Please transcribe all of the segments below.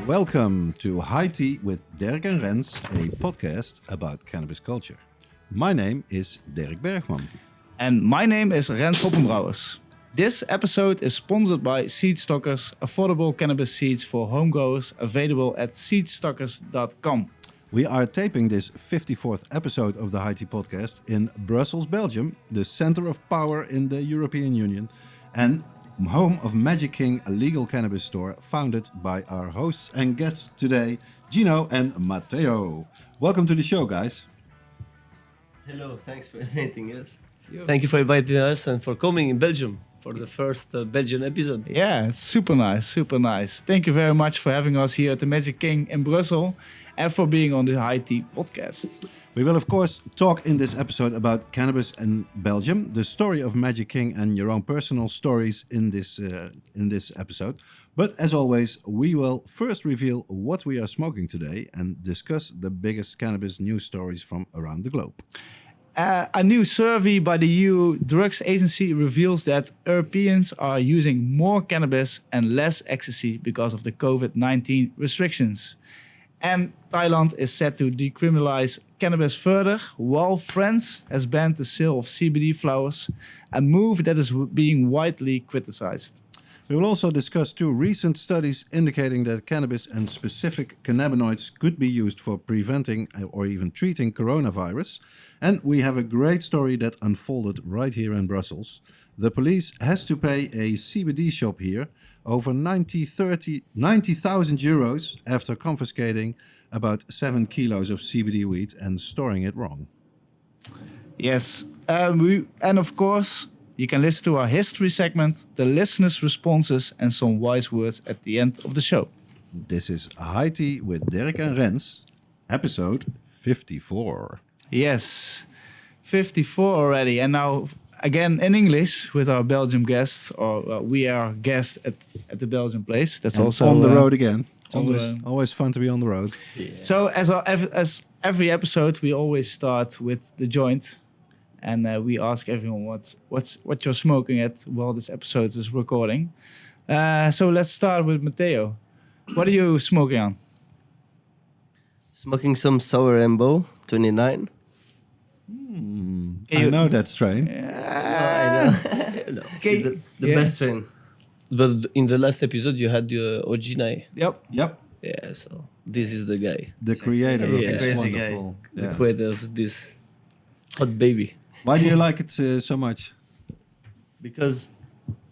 Welcome to High Tea with Derrick and Rens, a podcast about cannabis culture. My name is Derrick Bergman. And my name is Rens Hoppenbrouwers. This episode is sponsored by Seedstockers, affordable cannabis seeds for homegrowers, available at seedstockers.com. We are taping this 54th episode of the High Tea Podcast in Brussels, Belgium, the center of power in the European Union, and home of Magic King, a legal cannabis store founded by our hosts and guests today, Gjino and Mateo. Welcome to the show, guys. Hello, thanks for inviting us. Thank you for inviting us and for coming in Belgium for the first Belgian episode. Yeah, it's super nice, super nice. Thank you very much for having us here at the Magic King in Brussels and for being on the High Tea Podcast. We will, of course, talk in this episode about cannabis in Belgium, the story of Magic King, and your own personal stories in this episode. But as always, we will first reveal what we are smoking today and discuss the biggest cannabis news stories from around the globe. A new survey by the EU Drugs Agency reveals that Europeans are using more cannabis and less ecstasy because of the COVID-19 restrictions. And Thailand is set to decriminalize cannabis further, while France has banned the sale of Cbd Flowers, a move that is being widely criticized. We will also discuss two recent studies indicating that cannabis and specific cannabinoids could be used for preventing or even treating coronavirus. And we have a great story that unfolded right here in Brussels. The police has to pay a CBD shop here over 90,000 euros after confiscating about 7 kilos of CBD weed and storing it wrong. Yes, and of course, you can listen to our history segment, the listeners' responses, and some wise words at the end of the show. This is High Tea with Derrick and Rens, episode 54. Yes, 54 already, and now again in English with our Belgian guests, or we are guests at the Belgian place. That's and also on the road again. It's always fun to be on the road. Yeah. So as every episode, we always start with the joint, and we ask everyone what you're smoking at while this episode is recording. So let's start with Mateo. What are you smoking on? Smoking some Sour Rainbow 29. I know that strain. I know. Okay. It's the Yeah. best strain. But in the last episode, you had the Ojinai. Yep. Yep, Yeah, so this is the guy, the creator of Yeah. this Crazy wonderful. the Yeah. creator of this hot baby. Why do you like it so much? Because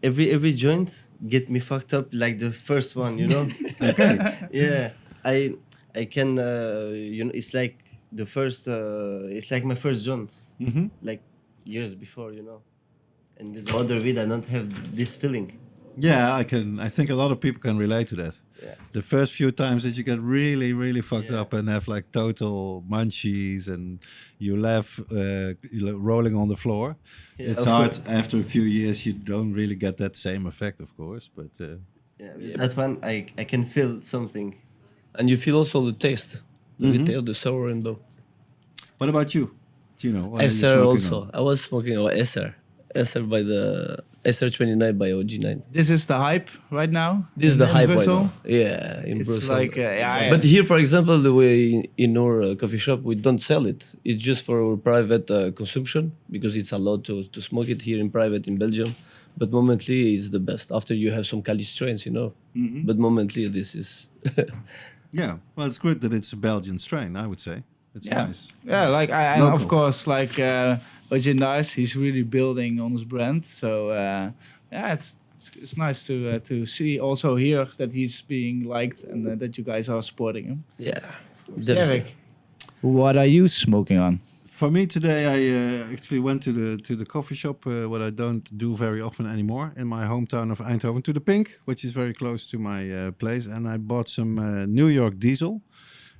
every joint get me fucked up like the first one, you know? Okay. Yeah. I can, it's like the first, it's like my first joint. Mm-hmm. Like years before, you know? And with the other weed, I don't have this feeling. Yeah, I think a lot of people can relate to that. Yeah. The first few times that you get really, really fucked Yeah. up and have like total munchies and you laugh rolling on the floor. Yeah, It's of hard. course. After a few years, you don't really get that same effect, of course. But Yeah, with that one, I can feel something. And you feel also the taste. Mhm. The sour rainbow. what about you? Gino, what are you SR smoking also. on? I was smoking SR. SR by the SR29 by OG9. This is the hype right now. This is the in hype right Brussels. now. Yeah, in It's Brussels. like But here, for example, the way in our coffee shop, we don't sell it. It's just for our private consumption because it's allowed to smoke it here in private in Belgium. But momently, it's the best. After you have some Cali strains, you know. Mhm. But momently, this is... Yeah, well, it's good that it's a Belgian strain, I would say. It's Yeah. nice. Yeah, like and Local. of course, like Ojin Nice, he's really building on his brand. So yeah, it's nice to see also here that he's being liked and that you guys are supporting him. Yeah. Derrick, what are you smoking on? For me today, I actually went to the coffee shop, what I don't do very often anymore, in my hometown of Eindhoven, to the Pink, which is very close to my place, and I bought some New York Diesel.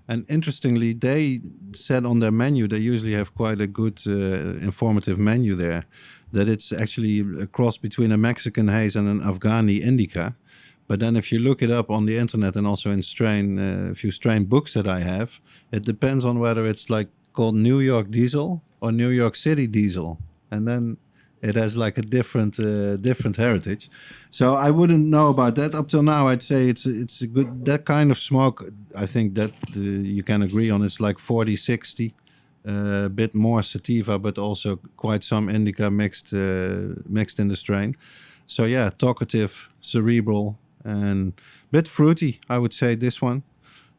And interestingly, they said on their menu, they usually have quite a good informative menu there, that it's actually a cross between a Mexican haze and an Afghani indica. But then if you look it up on the internet and also in strain, a few strain books that I have, it depends on whether it's like called New York Diesel or New York City Diesel. And then it has like a different heritage. So I wouldn't know about that. Up till now, I'd say it's a good, that kind of smoke, I think that you can agree on. It's like 40-60, a bit more sativa, but also quite some indica mixed in the strain. So yeah, talkative, cerebral, and bit fruity, I would say, this one.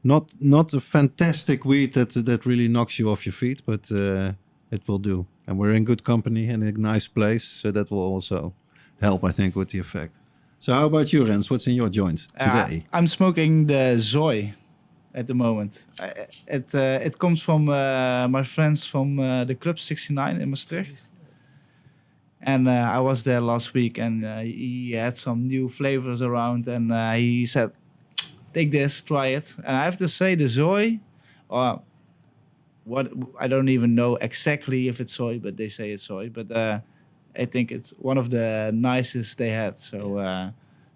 Not a fantastic weed that really knocks you off your feet, but it will do. And we're in good company and a nice place, so that will also help, I think, with the effect. So how about you, Rens? What's in your joint today? I'm smoking the Zoy at the moment. It comes from my friends from the Club 69 in Maastricht. And I was there last week, and he had some new flavors around, and he said, take this, try it. And I have to say, the Zoy, what I don't even know exactly if it's soy, but they say it's soy. But I think it's one of the nicest they had. So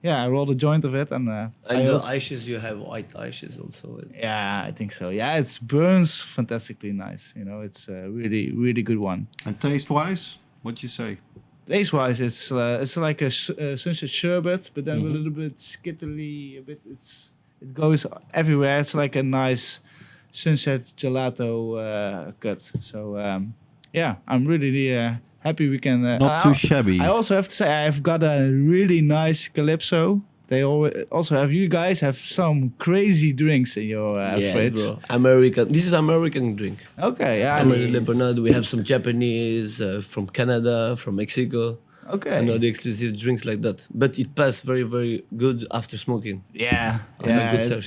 yeah, I rolled a joint of it, and the ashes, you have white ashes also. Yeah, I think so. Yeah, it burns fantastically nice. You know, it's a really, really good one. And taste-wise, what'd you say? Taste-wise, it's like a sunset sherbet, but then a little bit skittly. It goes everywhere. It's like a nice sunset gelato cut. So yeah, I'm really happy we can. Not too shabby. I also have to say I've got a really nice Calypso. They also have, you guys have some crazy drinks in your fridge. Bro. American. This is American drink. Okay, yeah. Lebanon. We have some Japanese from Canada, from Mexico. Okay. I know the exclusive drinks like that, but it passed very, very good after smoking. Yeah, Good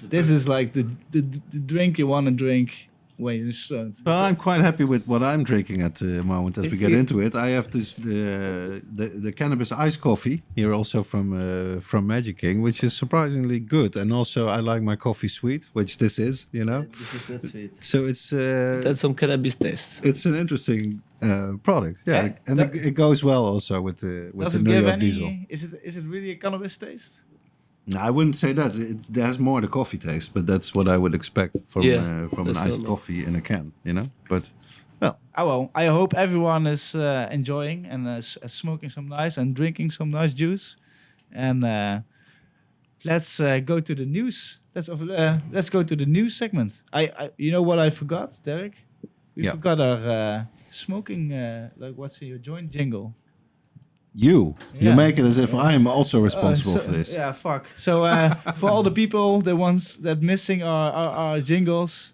this is like the drink you want to drink when you're stoned. Well, I'm quite happy with what I'm drinking at the moment as we get into it. I have this the cannabis ice coffee here also from Magic King, which is surprisingly good. And also I like my coffee sweet, which this is, you know. This is not sweet. So it's That's some cannabis taste. it's an interesting product. Yeah, and it goes well also with the Does it New give York any? Diesel. Is it really a cannabis taste? No, I wouldn't say that. It has more the coffee taste, but that's what I would expect from an iced normal. coffee in a can, you know. But well, Oh well, I hope everyone is enjoying and smoking some nice and drinking some nice juice. And let's go to the news. Let's go to the news segment. I you know what I forgot, Derrick? We forgot our smoking. Like what's in your joint jingle? you Yeah. make it as if I'm also responsible for this. Yeah, fuck. So for all the people, the ones that missing our jingles,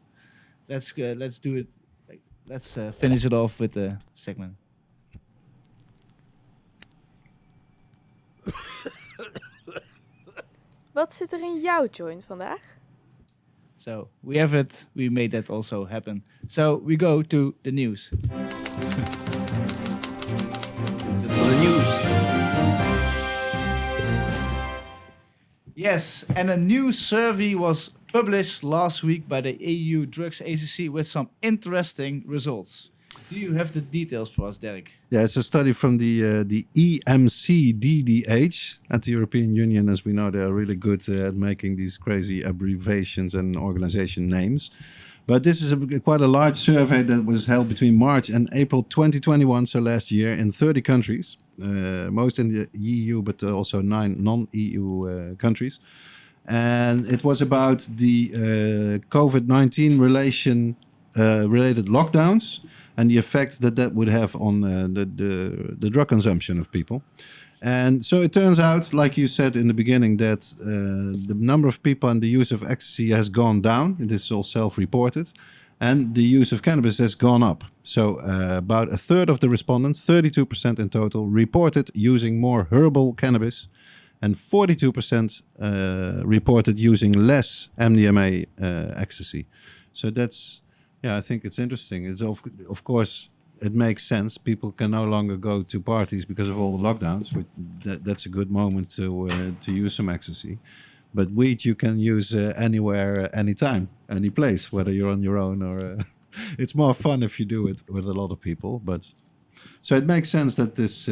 let's do it. Let's finish it off with the segment. Wat zit er in jouw joint vandaag? So we have it. We made that also happen. So we go to the news. The news. Yes, and a new survey was published last week by the EU Drugs Agency with some interesting results. Do you have the details for us, Derrick? Yeah, it's a study from the EMCDDA at the European Union. As we know, they are really good at making these crazy abbreviations and organization names. But this is quite a large survey that was held between March and April 2021, so last year, in 30 countries, most in the EU, but also 9 non-EU countries. And it was about the COVID-19 related lockdowns and the effect that would have on the drug consumption of people. And so it turns out, like you said in the beginning, that the number of people and the use of ecstasy has gone down. This is all self-reported. And the use of cannabis has gone up. So about a third of the respondents, 32% in total, reported using more herbal cannabis. And 42% reported using less MDMA ecstasy. So that's, I think it's interesting. It's of course, it makes sense. People can no longer go to parties because of all the lockdowns. That's a good moment to use some ecstasy. But weed you can use anywhere, anytime, any place, whether you're on your own or. It's more fun if you do it with a lot of people, but so it makes sense that this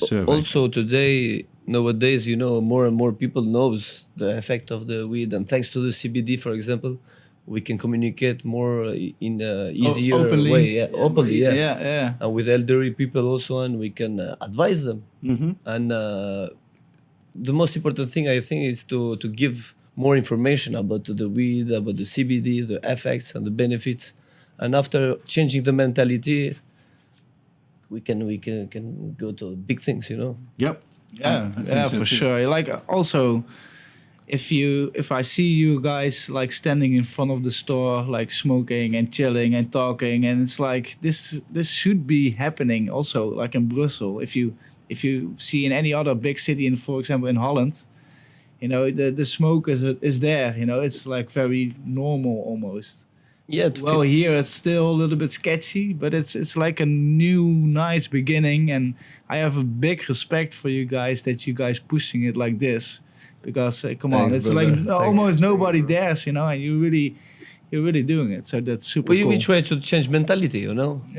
survey. Also today, nowadays, more and more people knows the effect of the weed, and thanks to the CBD, for example, we can communicate more in a easier openly. way, openly, Yeah. and with elderly people also, and we can advise them. Mhm. And the most important thing I think is to give more information about the weed, about the CBD, the effects and the benefits, and after changing the mentality, we can go to big things, Yep. Yeah, I think yeah, so for too. sure. Like also, if I see you guys like standing in front of the store, like smoking and chilling and talking, and it's like this should be happening also, like in Brussels. If you see in any other big city, in for example in Holland, the smoke is there. It's like very normal almost. Yeah. Well, here it's still a little bit sketchy, but it's like a new nice beginning, and I have a big respect for you guys that you guys pushing it like this, because come on, Thanks, it's brother. like Thanks. almost nobody dares, and you're really doing it. So that's super we, cool. we try to change mentality, Yeah,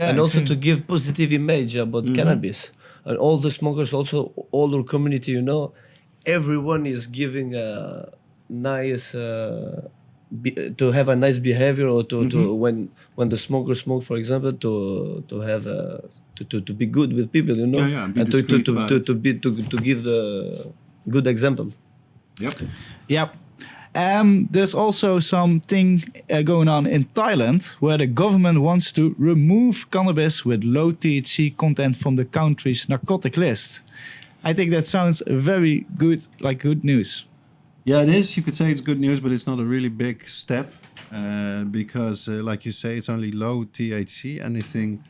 and also exactly. to give positive image about cannabis, and all the smokers, also all our community, everyone is giving a nice to have a nice behavior, or to when the smokers smoke, for example, to have to be good with people, Yeah, yeah, and be and to discreet about it. to give the good example. Yep. Yep. There's also something going on in Thailand where the government wants to remove cannabis with low THC content from the country's narcotic list. I think that sounds very good, like good news. Yeah, it is. You could say it's good news, but it's not a really big step because, like you say, it's only low THC. Anything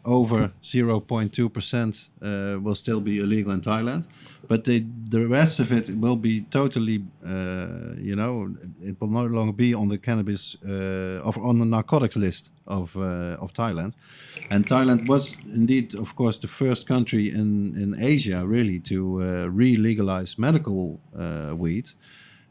over 0.2% will still be illegal in Thailand. But the rest of it will be totally, it will no longer be on the cannabis, on the narcotics list of Thailand. And Thailand was indeed, of course, the first country in Asia really to re-legalize medical weed.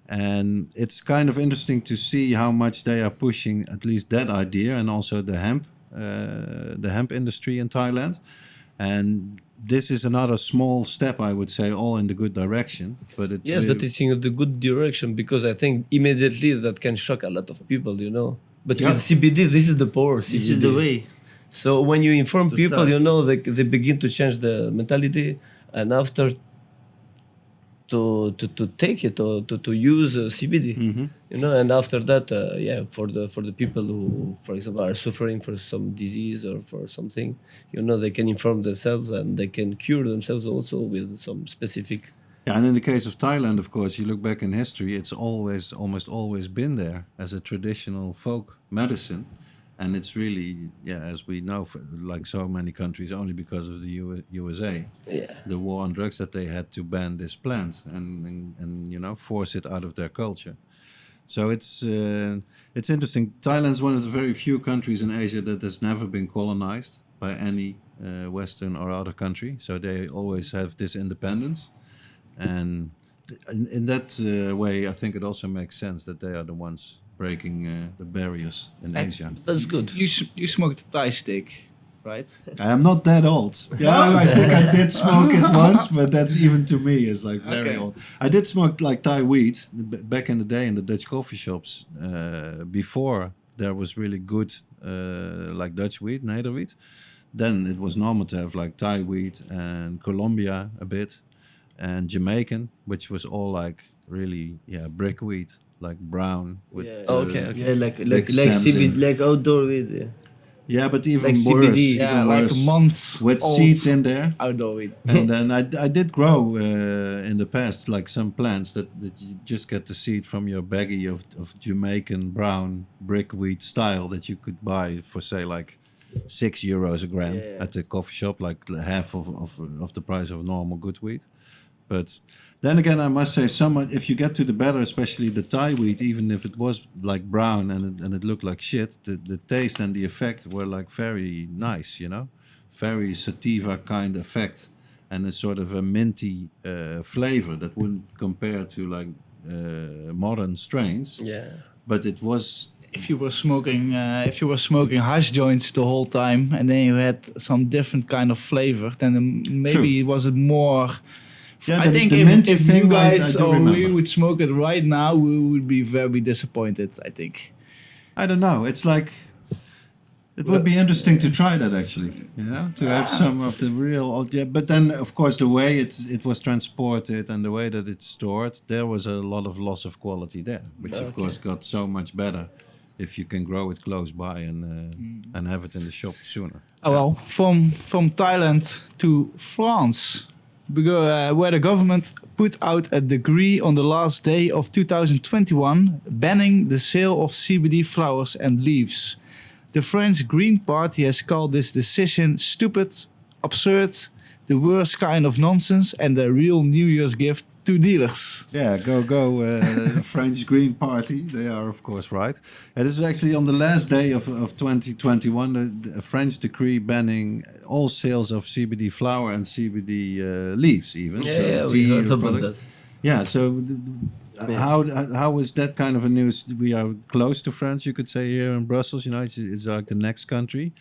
And it's kind of interesting to see how much they are pushing at least that idea, and also the hemp industry in Thailand. And this is another small step, I would say, all in the good direction. But it's Yes, but it's in the good direction, because I think immediately that can shock a lot of people, But Yeah. with CBD, this is the power. CBD. This is the way. So when you inform To people, start. they begin to change the mentality, and after to take it, or to use CBD, and after that, for the people who, for example, are suffering for some disease or for something, they can inform themselves, and they can cure themselves also with some specific. Yeah, and in the case of Thailand, of course, you look back in history, it's almost always been there as a traditional folk medicine. And it's really, as we know, like so many countries, only because of the USA, Yeah. the war on drugs, that they had to ban this plant and force it out of their culture. So it's interesting. Thailand's one of the very few countries in Asia that has never been colonized by any Western or other country. So they always have this independence. And in that way, I think it also makes sense that they are the ones breaking the barriers in Asia. That's good. You smoked a Thai stick, right? I am not that old. Yeah, I think I did smoke it once, but that's even to me is like very Okay. old. I did smoke like Thai weed back in the day in the Dutch coffee shops before there was really good like Dutch weed, nederweed. Then it was normal to have like Thai weed and Colombia a bit and Jamaican, which was all like really brick weed, like brown with Yeah. Okay. Yeah, like big like stems CBD, in. like outdoor weed. Yeah. Yeah, but even Like worse, CBD. Yeah, even like worse, months with old seeds in there. outdoor weed. And then I did grow in the past like some plants that you just get the seed from your baggie of Jamaican brown brickweed style that you could buy for say like €6 a gram Yeah. at the coffee shop, like half of the price of normal good weed. But then again, I must say, if you get to the better, especially the Thai weed, even if it was like brown and it looked like shit, the taste and the effect were like very nice, very sativa kind effect, and a sort of a minty flavor that wouldn't compare to like modern strains. Yeah. But it was If you were smoking hash joints the whole time, and then you had some different kind of flavor, then maybe True. it was more. Yeah, I think the if minty you thing I guys do or we remember. would smoke it right now, we would be very disappointed. I think. I don't know. It's like it would be interesting to try that actually. To have some of the real. Yeah, but then of course the way it was transported and the way that it's stored, there was a lot of loss of quality there, which of course got so much better if you can grow it close by and have it in the shop sooner. Oh well, from Thailand to France, where the government put out a decree on the last day of 2021 banning the sale of CBD flowers and leaves. The French Green Party has called this decision stupid, absurd, the worst kind of nonsense, and a real New Year's gift to dealers. Yeah, go French Green Party. They are, of course, right. And this is actually on the last day of 2021, a French decree banning all sales of CBD flower and CBD leaves, even. Yeah, so we tea heard about products. that. Yeah, so how is that kind of a news? We are close to France, you could say, here in Brussels. It's like the next country.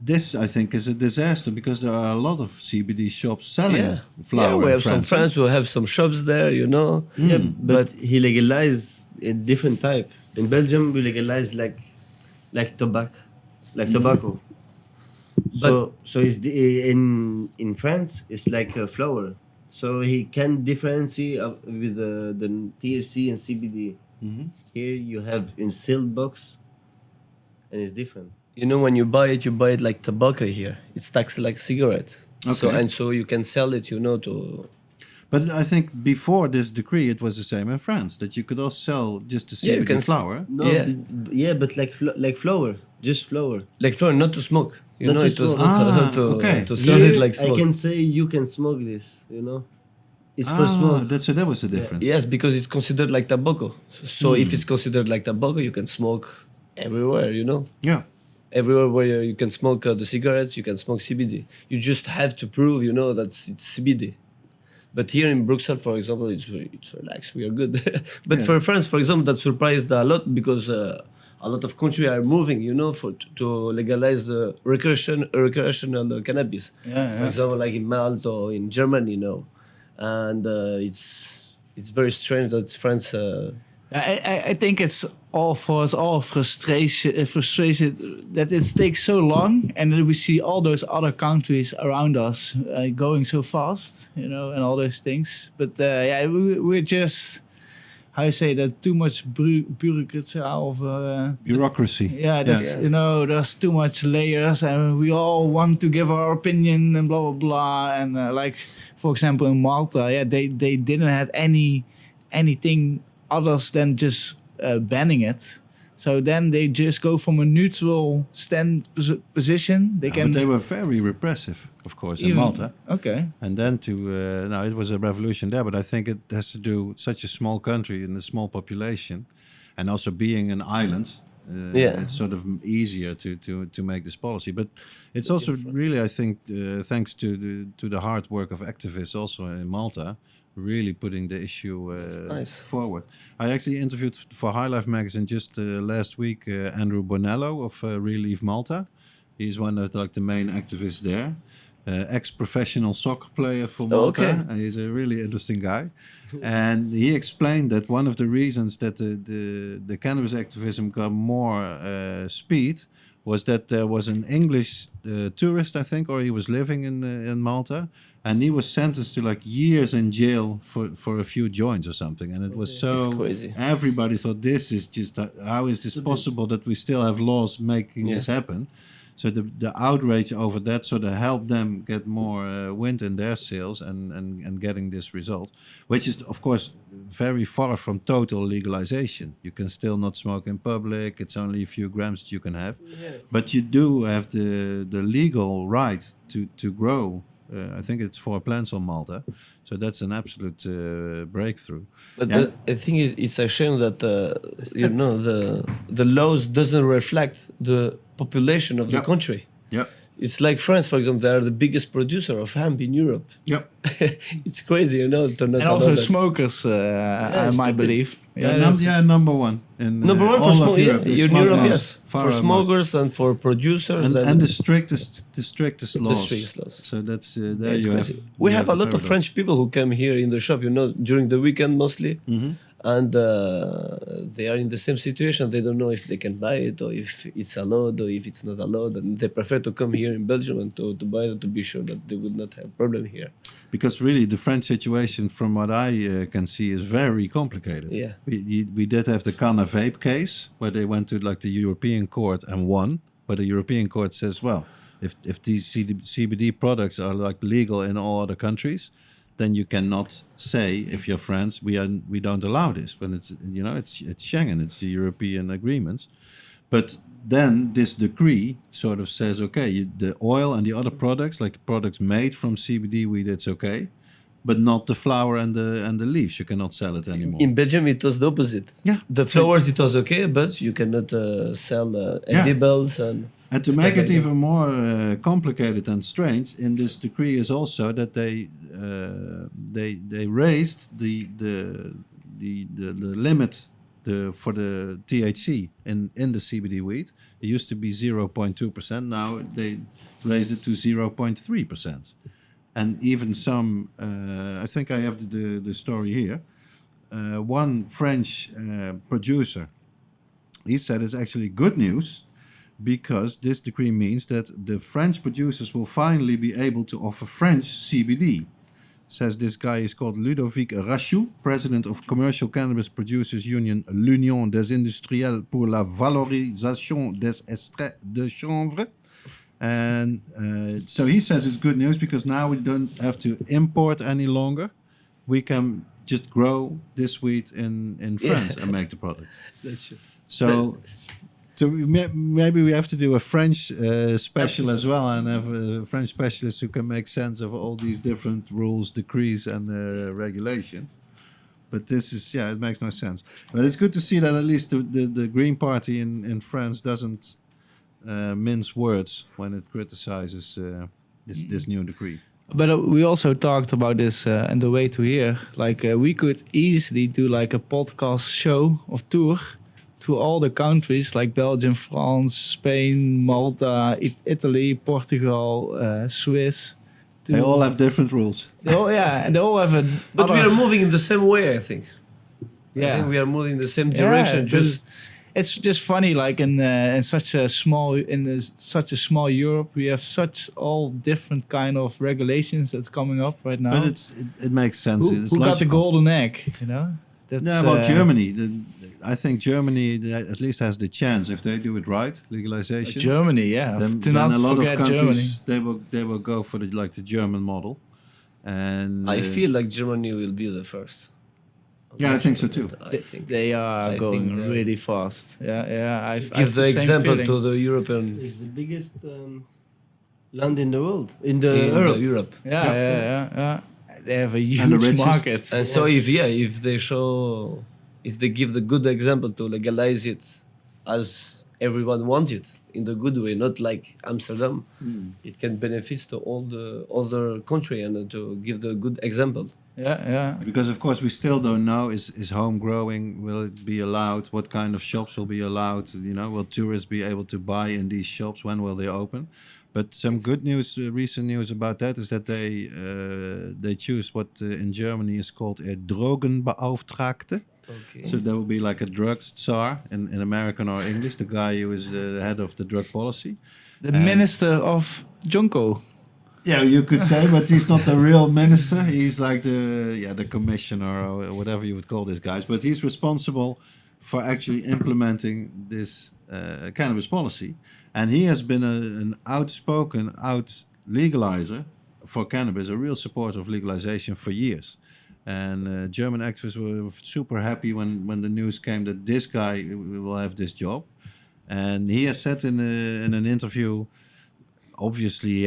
This, I think, is a disaster because there are a lot of CBD shops selling flower. Yeah, we in have some France. friends who have some shops there, Yeah, but he legalized a different type. In Belgium, we legalize like tobacco. So it's in France it's like a flower. So he can differentiate with the THC and CBD. Here you have in sealed box, and it's different. when you buy it like tobacco here. It's taxed like cigarette. Okay. So you can sell it, to. But I think before this decree, it was the same in France that you could also sell just the Yeah, you CBD can flower. No, but like flower, just flower. Like flower, not to smoke. Not to It was smoke. not okay. to sell Here, it like I smoke. can say you can smoke this. It's for smoke. That was the difference. Yes, because it's considered like tobacco. So if it's considered like tobacco, you can smoke everywhere. Yeah. Everywhere where you can smoke the cigarettes, you can smoke CBD. You just have to prove, that it's CBD. But here in Brussels, for example, it's relaxed. We are good. But Yeah. for France, for example, that surprised a lot because a lot of countries are moving, to legalize the recreational cannabis. For example, like in Malta or in Germany, and it's very strange that France. I think it's all for us all frustrated that it takes so long, and then we see all those other countries around us going so fast, and all those things. But we're just, how you say that, too much bureaucracy of Bureaucracy. that's there's too much layers, and we all want to give our opinion and blah blah blah. And like for example in Malta, they didn't have anything others than just banning it. So then they just go from a neutral position. But they were very repressive, of course, in Malta. Okay. And then it was a revolution there, but I think it has to do such a small country and a small population, and also being an island. It's sort of easier to make this policy, but it's also really, I think, thanks to the hard work of activists also in Malta, really putting the issue forward. I actually interviewed for High Life magazine just last week Andrew Bonello of Relief Malta. He's one of the main activists there. Ex-professional soccer player for Malta. Okay. And he's a really interesting guy. And he explained that one of the reasons that the cannabis activism got more speed was that there was an English tourist, I think, or he was living in Malta, and he was sentenced to years in jail for a few joints or something. And it was so crazy. Everybody thought, this is just, how is this possible that we still have laws making this happen? So the outrage over that sort of helped them get more wind in their sails and getting this result, which is, of course, very far from total legalization. You can still not smoke in public. It's only a few grams that you can have. But you do have the legal right to grow. I think it's 4 plants on Malta. So that's an absolute breakthrough. But I think it's a shame that the laws doesn't reflect the population of the country. Yeah. It's like France, for example. They are the biggest producer of hemp in Europe. Yep. It's crazy, to not And know also that. smokers, I might stupid. believe. Number one in Number one for all of smokers. Europe. Yeah, It's in Europe, most, yes. far For most. smokers and for producers. And the strictest laws. strictest laws. So that's there It's you crazy. have. We you have a the lot of paradox. French people who come here in the shop, during the weekend mostly. Mhm. And they are in the same situation. They don't know if they can buy it or if it's allowed or if it's not allowed. And they prefer to come here in Belgium and to buy it to be sure that they would not have problem here. Because really, the French situation, from what I can see, is very complicated. Yeah. We did have the Canna vape case where they went to like the European court and won. But the European court says, well, if these CBD products are like legal in all other countries, then you cannot say, if you're France, we don't allow this. When it's Schengen, it's the European agreements. But then this decree sort of says, okay, the oil and the other products, like products made from CBD weed, it's okay, but not the flower and the leaves. You cannot sell it anymore. In Belgium, it was the opposite. Yeah. The flowers, it was okay, but you cannot sell edibles and to stuff make it like even more complicated and strange, in this decree is also that they raised the limit for the THC in the CBD weed. It used to be 0.2%. Now they raised it to 0.3%. And even some, I think I have the story here. One French producer, he said it's actually good news, because this decree means that the French producers will finally be able to offer French CBD. Says this guy is called Ludovic Rachou, president of Commercial Cannabis Producers Union, l'Union des Industriels pour la Valorisation des Extraits de Chanvre. And so he says it's good news because now we don't have to import any longer. We can just grow this weed in France and make the products. that's true. So maybe we have to do a French special as well, and have French specialists who can make sense of all these different rules, decrees, and regulations. But this is, it makes no sense. But it's good to see that at least the Green Party in France doesn't mince words when it criticizes this new decree. But we also talked about this on the way to here. Like we could easily do like a podcast show of tour to all the countries like Belgium, France, Spain, Malta, Italy, Portugal, Swiss. They all have different rules. And they all have a. But we are moving in the same way, I think. I think we are moving in the same direction. It's just funny, like in such a small Europe, we have such all different kind of regulations that's coming up right now. But it makes sense. Who It's got the logical. golden egg? That's, Germany. I think Germany at least has the chance if they do it right, legalization. Germany, yeah. Then a lot of countries they will go for the German model, and I feel like Germany will be the first. I think so too. I think They are going really fast. I give the example to the European. It's the biggest land in the world, in Europe. Yeah. They have a the huge richest. market. And so if they give the good example to legalize it as everyone wants it in the good way, not like Amsterdam, it can benefit to all the other country and to give the good example. Yeah. Because of course we still don't know is home growing, will it be allowed, what kind of shops will be allowed, will tourists be able to buy in these shops, when will they open? But some good news, recent news about that is that they choose what in Germany is called a Drogenbeauftragte. Okay. So there will be like a drugs czar in American or English, the guy who is the head of the drug policy. The minister of Junko. Yeah, you could say, but he's not a real minister. He's like the commissioner or whatever you would call these guys. But he's responsible for actually implementing this cannabis policy. And he has been an outspoken legalizer for cannabis, a real supporter of legalization for years. And German activists were super happy when the news came that this guy will have this job. And he has said in an interview, obviously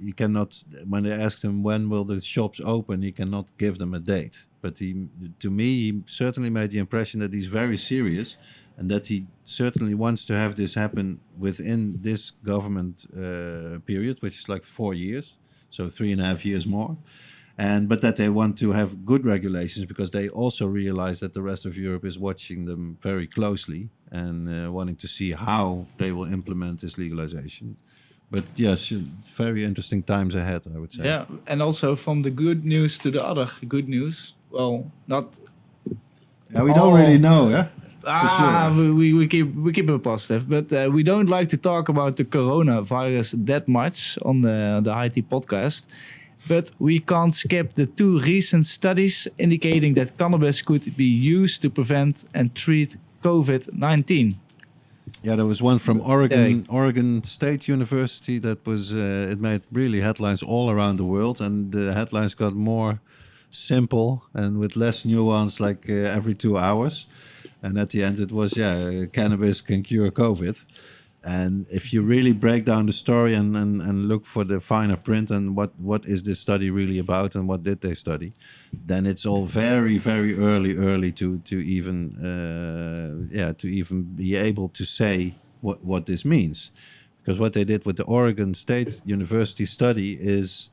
he cannot, when they asked him when will the shops open, he cannot give them a date. But to me, he certainly made the impression that he's very serious and that he certainly wants to have this happen within this government period, which is like 4 years, so 3.5 years more. But that they want to have good regulations because they also realize that the rest of Europe is watching them very closely and wanting to see how they will implement this legalization. But yes, very interesting times ahead, I would say. Yeah, and also from the good news to the other good news. Well, not. Yeah, we don't really know, yeah. Sure. we keep it positive, but we don't like to talk about the coronavirus that much on the High Tea Podcast. But we can't skip the 2 recent studies indicating that cannabis could be used to prevent and treat COVID-19. Yeah, there was one from Oregon State University that was it made really headlines all around the world, and the headlines got more simple and with less nuance, like every 2 hours. And at the end, it was cannabis can cure COVID. And if you really break down the story and look for the finer print and what is this study really about and what did they study, then it's all very, very early to even be able to say what this means. Because what they did with the Oregon State University study is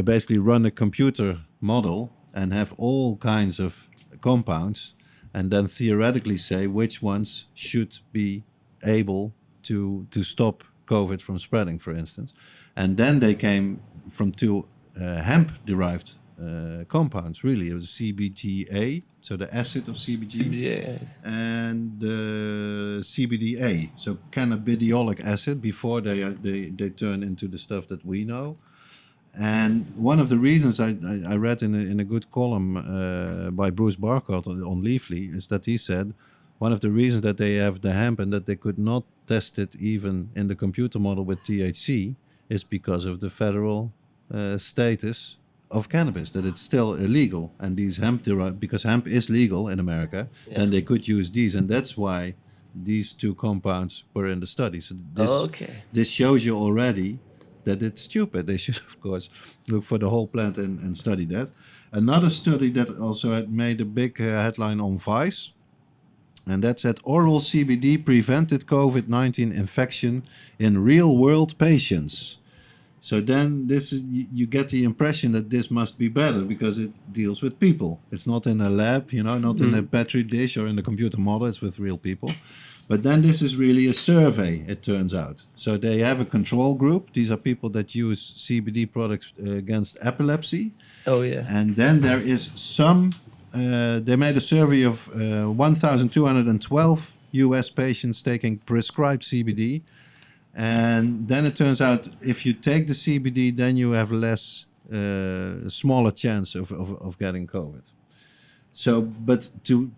basically run a computer model and have all kinds of compounds and then theoretically say which ones should be able to stop COVID from spreading, for instance. And then they came from 2 hemp-derived compounds, really. It was CBGA, so the acid of CBG, and the CBDA, so cannabidiolic acid, before they turn into the stuff that we know. And one of the reasons I read in a good column by Bruce Barcott on Leafly is that he said one of the reasons that they have the hemp and that they could not test it even in the computer model with THC is because of the federal status of cannabis, that it's still illegal. And these because hemp is legal in America, then they could use these. And that's why these 2 compounds were in the study. So this shows you already that it's stupid. They should, of course, look for the whole plant and study that. Another study that also had made a big headline on Vice, and that's that oral CBD prevented COVID-19 infection in real-world patients. So then you get the impression that this must be better because it deals with people. It's not in a lab, not in a petri dish or in a computer model. It's with real people. But then this is really a survey, it turns out. So they have a control group. These are people that use CBD products against epilepsy. Oh, yeah. And then there is they made a survey of 1,212 US patients taking prescribed CBD. And then it turns out if you take the CBD, then you have smaller chance of getting COVID. So, but to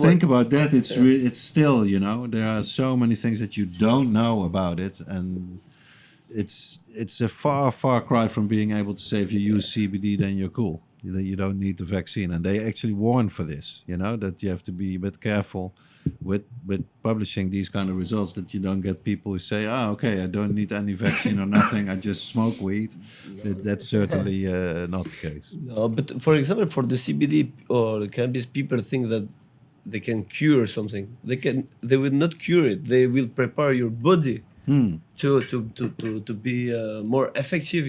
think about that, it's still, there are so many things that you don't know about it, and it's a far cry from being able to say if you use CBD, then you're cool. You don't need the vaccine, and they actually warn for this. That you have to be a bit careful with publishing these kind of results, that you don't get people who say, okay, I don't need any vaccine or nothing, I just smoke weed. That's certainly not the case. No, but for example, for the CBD or the cannabis, people think that they can cure something. They will not cure it. They will prepare your body to be more effective,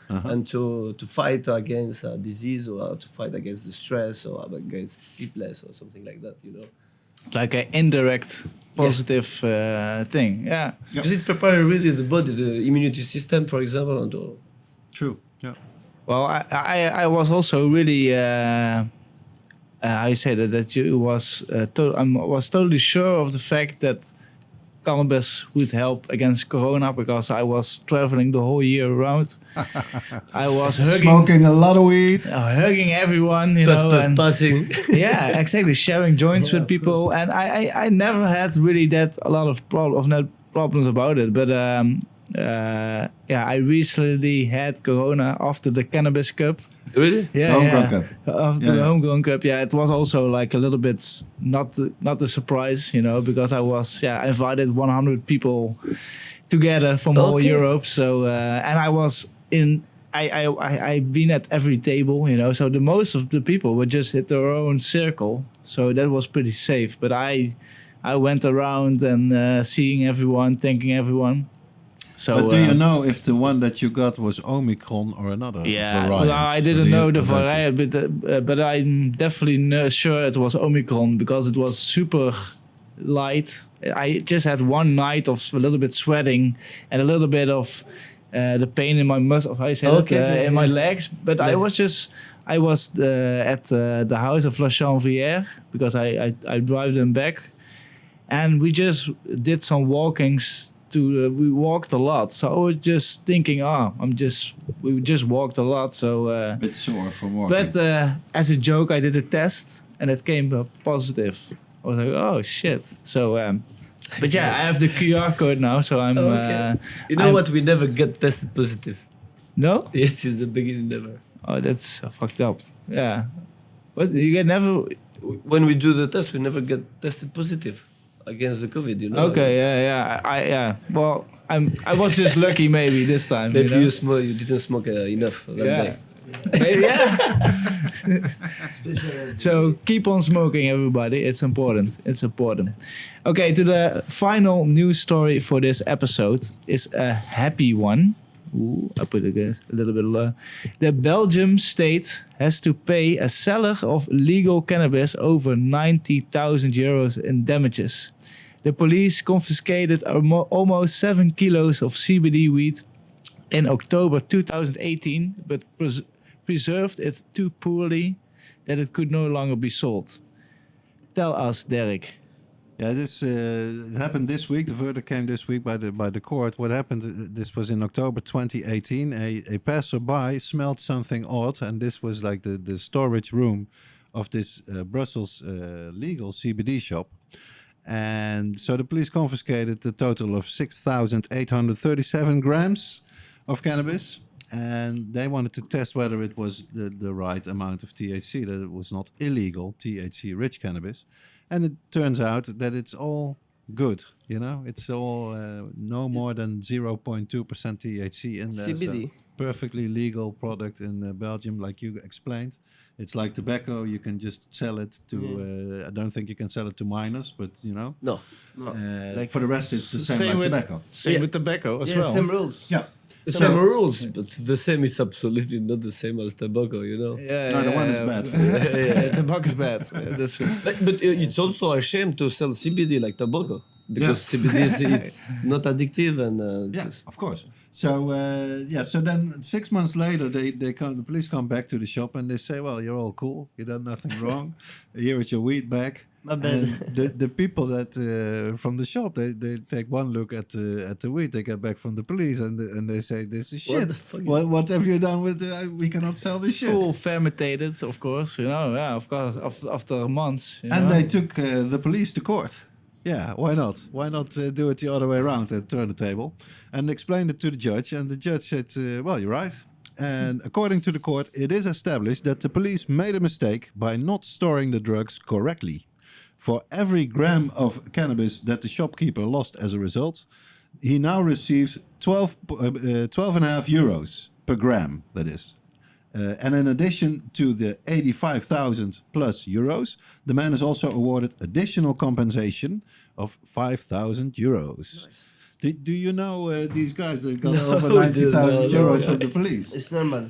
and to fight against a disease or to fight against the stress or against sleepless or something like that, Like an indirect positive thing, yeah. Because it prepares really the body, the immunity system, for example. And True, yeah. Well, I was also really, I say that you was, I was totally sure of the fact that cannabis would help against corona because I was traveling the whole year around. I was smoking a lot of weed, hugging everyone, and passing. Yeah, exactly, sharing joints with people, and I never had really a lot of problems about it. But I recently had corona after the Cannabis Cup. Really? Yeah, Homegrown Cup. After the Homegrown Cup, it was also like a little bit not a surprise, because I was invited 100 people together from all Europe. So and I was I've been at every table, so the most of the people would just hit their own circle. So that was pretty safe. But I I went around and seeing everyone, thanking everyone. So, But do you know if the one that you got was Omicron or another variant? Well, I didn't know the variant, but I'm definitely sure it was Omicron because it was super light. I just had one night of a little bit sweating and a little bit of the pain in my muscle. How you say that? In my legs. But I was at the house of La Chanvrière because I drive them back, and we just did some walkings. We walked a lot, so I was just thinking, we just walked a lot, so a bit sore from walking. But as a joke, I did a test and it came positive. I was like, oh shit. So, but yeah, I have the QR code now, so I'm. You know what? We never get tested positive. No? It's in the beginning never. Oh, that's fucked up. Yeah. What you get never? When we do the test, we never get tested positive against the COVID. You know. Okay. Yeah. Well, I was just lucky maybe this time. Maybe you know? you didn't smoke enough that day. Maybe, yeah. So keep on smoking, everybody. It's important. It's important. Okay, to the final news story for this episode is a happy one. Ooh, I put it a little bit low. The Belgium state has to pay a seller of legal cannabis over 90,000 euros in damages. The police confiscated almost 7 kilos of CBD weed in October 2018, but preserved it too poorly that it could no longer be sold. Tell us, Derrick. Yeah, this it happened this week. The verdict came this week by the court. What happened? This was in October 2018. A passerby smelled something odd, and this was like the storage room of this Brussels legal CBD shop. And so the police confiscated a total of 6,837 grams of cannabis, and they wanted to test whether it was the right amount of THC, that it was not illegal THC-rich cannabis. And it turns out that it's all good, you know? It's all no more than 0.2% THC in there. CBD. So perfectly legal product in Belgium, like you explained. It's like tobacco. You can just sell it to... I don't think you can sell it to minors, but, you know. No. Like for the rest, it's the same like tobacco. Same with tobacco as well. Same rules. Yeah. Same rules, but the same is absolutely not the same as tobacco, you know. No, the one is bad for you. Tobacco is bad. That's But it's also a shame to sell CBD like tobacco, because CBD it's not addictive and yeah, of course. So so then 6 months later, the police come back to the shop and they say, well, you're all cool, you done nothing wrong. Here is your weed back. Not bad. And the people that from the shop, they take one look at the weed they get back from the police, and they say, this is shit. What have you done with we cannot sell this shit? Full fermented, of course, you know. Yeah, of course. After months, you and know? they took the police to court. Yeah, why not? Why not do it the other way around and turn the table? And explained it to the judge, and the judge said, well, you're right. And according to the court, it is established that the police made a mistake by not storing the drugs correctly. For every gram of cannabis that the shopkeeper lost as a result, he now receives 12.5 euros per gram, that is. And in addition to the 85,000 plus euros, the man is also awarded additional compensation of 5,000 euros. Nice. Do you know these guys that got over 90,000 euros from the police? It's normal.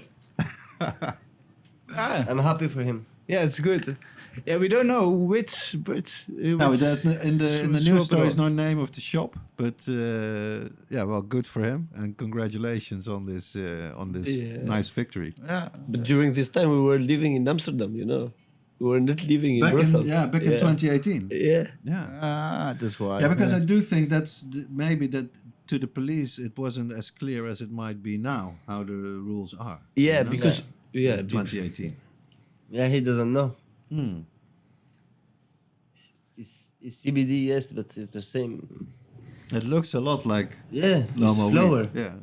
I'm happy for him. Yeah, it's good. Yeah, we don't know which no, in the news story is no name of the shop, but well, good for him and congratulations on this nice victory. Yeah, but during this time we were living in Amsterdam, you know. We were not living in Brussels. Back in 2018. Yeah. That's why. Yeah, because I do think that's maybe that to the police it wasn't as clear as it might be now how the rules are. Yeah, you know? because 2018. Yeah, he doesn't know. Hmm. It's CBD, yes, but it's the same. It looks a lot like it's normal flower. weed. Yeah.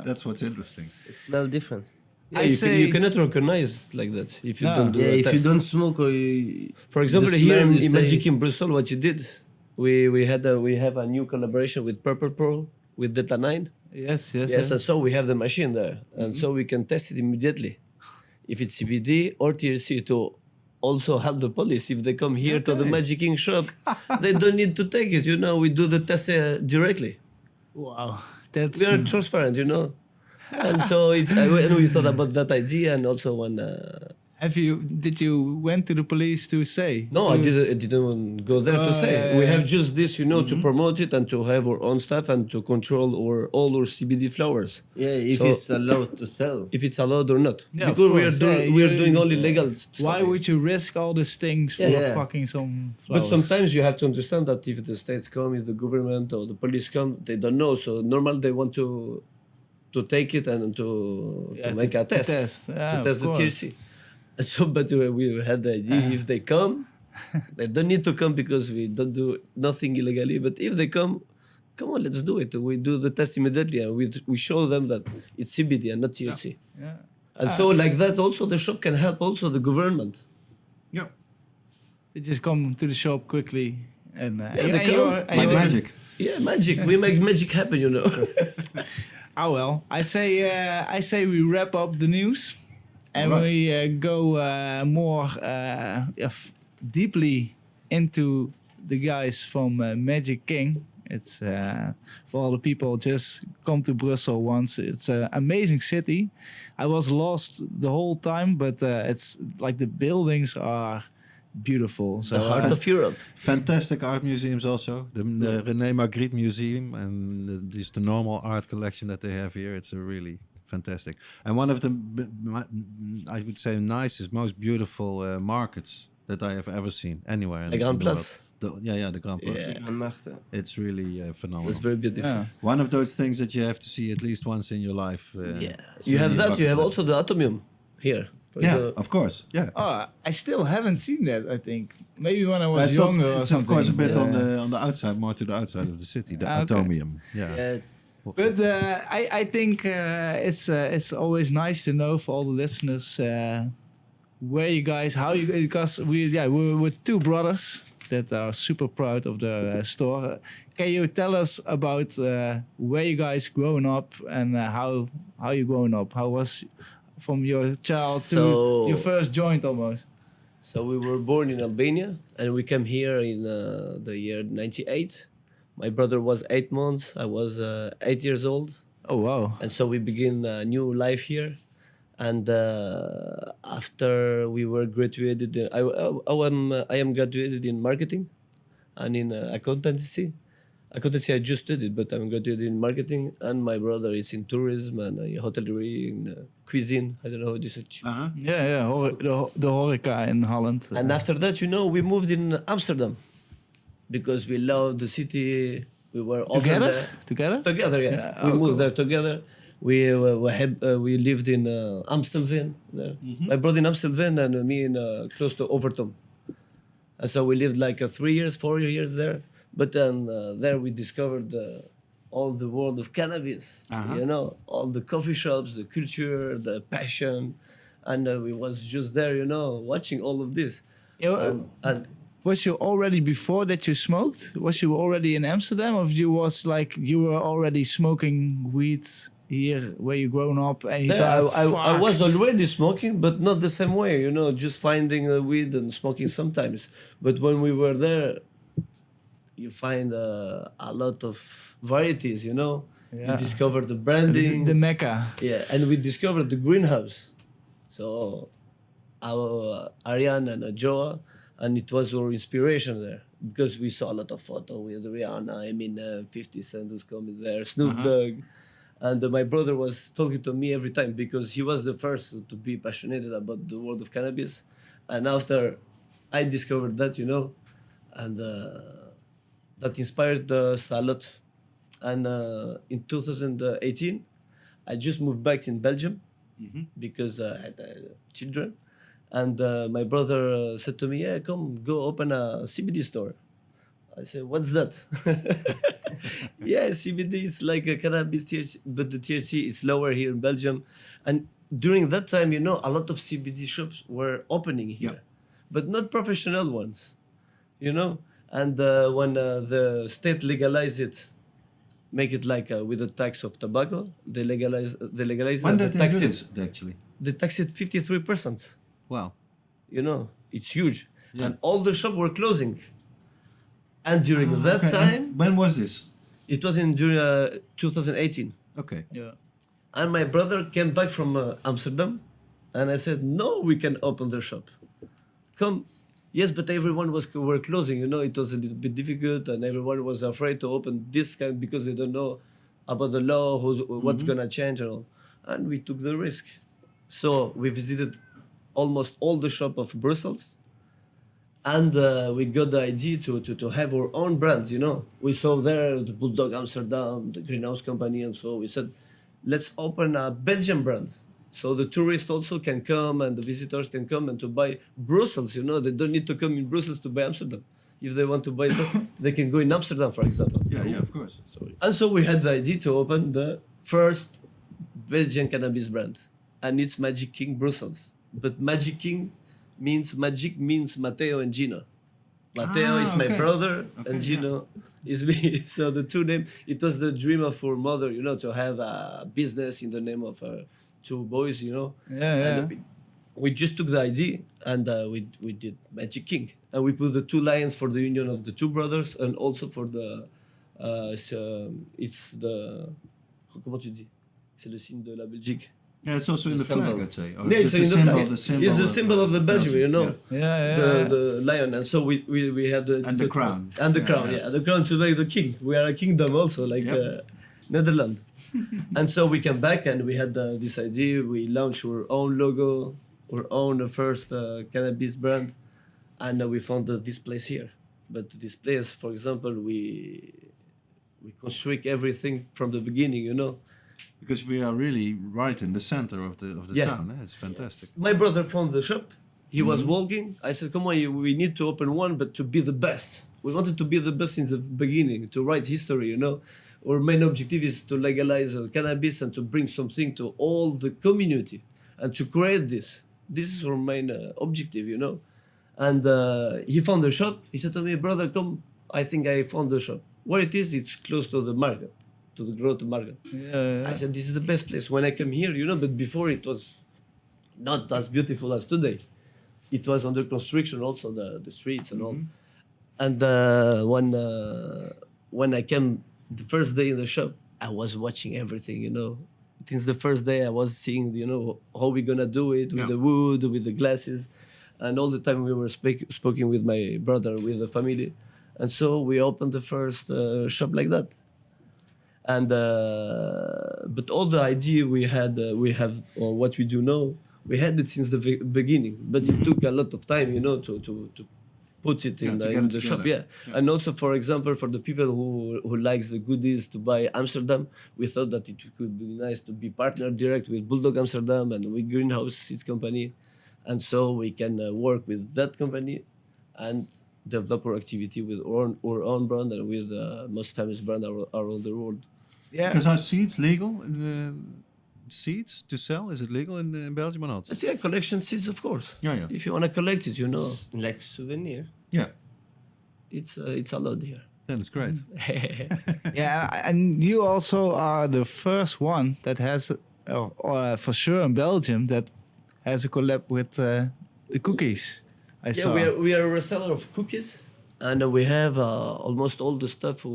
That's what's interesting. It smells different. You cannot recognize like that if you don't do a if test. you don't smoke or you... For example, here in Magic in Brussels, what you did, we have a new collaboration with Purple Pearl with Delta 9. Yes. And so we have the machine there, and so we can test it immediately if it's CBD or THC to also help the police. If they come here to the Magic King shop, they don't need to take it. We do the test directly. Wow, that's We are transparent, And so and we thought about that idea, and also when. Did you went to the police to say? No, I didn't go there to say. We have just this, to promote it and to have our own stuff and to control all our CBD flowers. Yeah, if So- it's allowed to sell. If it's allowed or not. Yeah, of Because course. we are doing only legal stuff. Why here. would you risk all these things for Yeah. fucking some But flowers? sometimes you have to understand that if the states come, if the government or the police come, they don't know. So normal they want to take it and to make a test. Yeah, To test the THC. So, but we had the idea if they come, they don't need to come because we don't do nothing illegally. But if they come on, let's do it. We do the test immediately and we show them that it's CBD and not THC. Yeah. And so like that also the shop can help also the government. Yeah. They just come to the shop quickly and they come. Like magic. Yeah, magic. We make magic happen, Oh well, I say we wrap up the news, and Right. we go more deeply into the guys from Magic King. It's for all the people just come to Brussels once. It's an amazing city. I was lost the whole time, but it's like the buildings are beautiful. So The heart of Europe. Fantastic art museums also. The René Magritte Museum and the normal art collection that they have here. It's a really fantastic. And one of the, I would say, nicest, most beautiful markets that I have ever seen anywhere in The the Grand world. Place. The Grand Place. Yeah. It's really phenomenal. It's very beautiful. yeah. One of those things that you have to see at least once in your life. It's You have really a that. You bucket have list. also the Atomium here. Yeah, of course. Yeah. Oh, I still haven't seen that. I think maybe when I was It's not- younger or it's something. of course a bit Yeah. on the outside, more to the outside of the city, the Ah, okay. Atomium. Yeah. Yeah, But I think it's always nice to know for all the listeners where you guys, how you, because we're two brothers that are super proud of the store. Can you tell us about where you guys grown up and how you grown up? How was from your child to So- your first joint almost? So we were born in Albania and we came here in the year 98. My brother was 8 months. I was 8 years old. Oh wow! And so we begin a new life here. And after we were graduated, I am graduated in marketing and in accountancy. Accountancy I just studied, but I'm graduated in marketing. And my brother is in tourism and hotellerie and cuisine. I don't know how to say it. Uh-huh. Yeah, the horeca in Holland. And after that, we moved in Amsterdam because we loved the city. We were over there. Together, yeah. Yeah, We oh, moved cool. there together. We lived in Amstelveen there. My brother in Amstelveen and me in close to Overton. And so we lived like 4 years there. But then there we discovered all the world of cannabis. Uh-huh. All the coffee shops, the culture, the passion, and we was just there, watching all of this. And Was you already before that you smoked? Was you already in Amsterdam, or you were already smoking weed here where you grown up? And you yeah, thought, I "Fuck." was already smoking, but not the same way, just finding weed and smoking sometimes. But when we were there, you find a lot of varieties, Yeah. You discover the branding. the Mecca. Yeah, and we discovered the greenhouse. So our Ariane and Joa, and it was our inspiration there because we saw a lot of photo with Rihanna, 50 Cent was coming there, Snoop Dogg. And my brother was talking to me every time because he was the first to be passionate about the world of cannabis. And after I discovered that, and that inspired us a lot. And in 2018, I just moved back in Belgium because I had children. And my brother said to me, yeah, come, go open a CBD store. I said, what's that? Yeah, CBD is like a cannabis THC, but the THC is lower here in Belgium. And during that time, a lot of CBD shops were opening here, but not professional ones, And when the state legalized it, make it like with the tax of tobacco, they legalize When the did they tax do it. this, actually? They tax it 53%. Wow. You know, it's huge, Yeah. and all the shops were closing. And during that Okay, time, and when was this? it was in during 2018. Okay. Yeah. And my brother came back from Amsterdam, and I said, "No, we can open the shop. Come." Yes, but everyone were closing. You know, it was a little bit difficult, and everyone was afraid to open this kind because they don't know about the law, what's gonna change and all. And we took the risk. So we visited almost all the shop of Brussels, and we got the idea to have our own brand. You know, we saw there the Bulldog Amsterdam, the Greenhouse Company, and so we said, let's open a Belgian brand. So the tourists also can come and the visitors can come and to buy Brussels. You know, they don't need to come in Brussels to buy Amsterdam. If they want to buy that, they can go in Amsterdam, for example. Yeah, of course. And so we had the idea to open the first Belgian cannabis brand, and it's Magic King Brussels. But Magic means Mateo and Gjino. Mateo is my okay. brother, Okay, and Gjino is me. So the two names. It was the dream of our mother, you know, to have a business in the name of her two boys, you know. Yeah. And we just took the idea and we did Magic King, and we put the two lions for the union of the two brothers, and also for the it's the comment tu dis? C'est le signe de la Belgique. Yeah, it's also in the symbol. flag, I'd say. Or Yeah, just it's the in symbol, flag. the symbol. It's the symbol of the Belgium, you know. Yeah. The lion, and so we had The crown. and the Yeah, crown, yeah. the crown to make the king. We are a kingdom also, like Yep. Netherlands. And so we came back and we had this idea. We launched our own logo, our own first cannabis brand, and we found this place here. But this place, for example, we construct everything from the beginning, you know. Because we are really right in the center of the Yeah. town. Eh? It's fantastic. My brother found the shop. He was walking. I said, "Come on, we need to open one, but to be the best. We wanted to be the best since the beginning, to write history. You know, our main objective is to legalize cannabis and to bring something to all the community and to create this. This is our main objective, you know." And he found the shop. He said to me, "Brother, come. I think I found the shop. Where it is? It's close to the market, to the growth market." Yeah. I said, "This is the best place." When I came here, you know, but before it was not as beautiful as today. It was under construction also, the streets and all. And when I came the first day in the shop, I was watching everything, you know. Since the first day I was seeing, you know, how we gonna do it with the wood, with the glasses. And all the time we were speaking with my brother, with the family. And so we opened the first shop like that. And but all the idea we have, or what we do now, we had it since the beginning. But it took a lot of time, you know, to put it in, to get in it the shop. together. Yeah. And also, for example, for the people who likes the goodies to buy Amsterdam, we thought that it could be nice to be partnered direct with Bulldog Amsterdam and with Greenhouse Seeds Company, and so we can work with that company and develop our activity with our own brand and with the most famous brand around the world. Yeah. Because are seeds legal? Seeds to sell? Is it legal in Belgium or not? But yeah, collection seeds, of course. Yeah. If you want to collect it, you know, Like souvenir. Yeah. it's allowed here. Then it's great. Yeah, and you also are the first one that has, for sure in Belgium, that has a collab with the cookies. I saw. We are a reseller of cookies, and we have almost all the stuff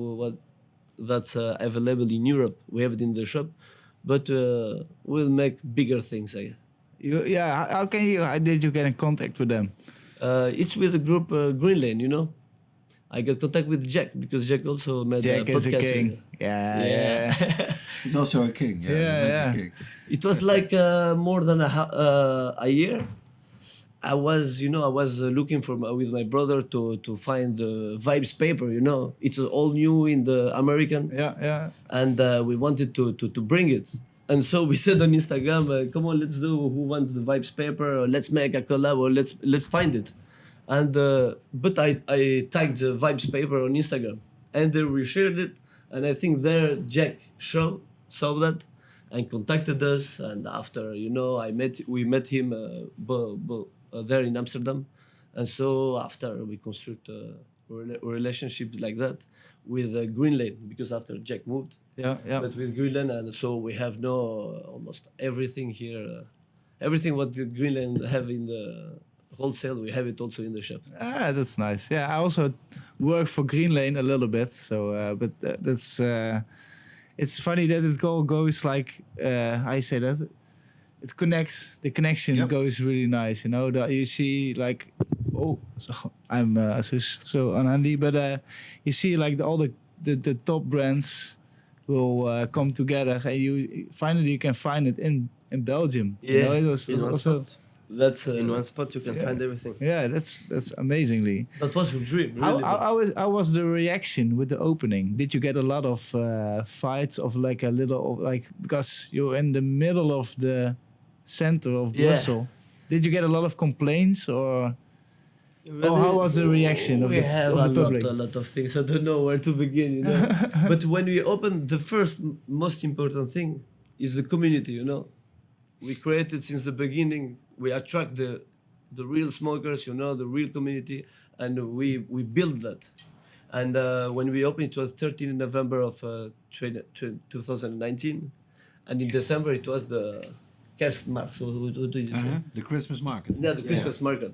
that's available in Europe. We have it in the shop, but we'll make bigger things. How did you get in contact with them? It's with the group Green Lane, you know. I got contact with Jack because Jack also made Jack a is a podcast. king. Yeah. He's also a king. Yeah. A king. It was like more than a year. I was looking for with my brother to find the Vibes paper. You know, it's all new in the American. Yeah. And we wanted to bring it. And so we said on Instagram, "Come on, let's do. Who wants the Vibes paper? Or let's make a collab. Or let's find it." And but I tagged the Vibes paper on Instagram, and then we shared it. And I think there Jack saw that and contacted us. And after, you know, we met him there in Amsterdam. And so after we construct a relationship like that with Green Lane, because after Jack moved. Yeah. But with Greenland, and so we have almost everything here, everything what the Greenland have in the wholesale. We have it also in the shop. Ah, that's nice. Yeah, I also work for Green Lane a little bit. So, but that's it's funny that it all goes like I say that it connects. The connection Yep. goes really nice. You know that you see like so I'm so unhandy, but you see like all the top brands will come together, and you can find it in Belgium. You know, Yeah, it was In one also. spot. That's In one spot, you can yeah. find everything. Yeah, that's amazingly. that was a dream. Really. How was the reaction with the opening? Did you get a lot of fights of like a little of like because you're in the middle of the center of Yeah. Brussels? Did you get a lot of complaints or how was the reaction of we have the public? a lot of things. I don't know where to begin, you know. But when we opened, the first most important thing is the community, you know. We created since the beginning. We attract the real smokers, you know, the real community, and we build that. And when we opened, it was 13 November of 2019, and in December it was the Kerstmarkt. So what do you say? The Christmas market. Yeah, the Christmas market.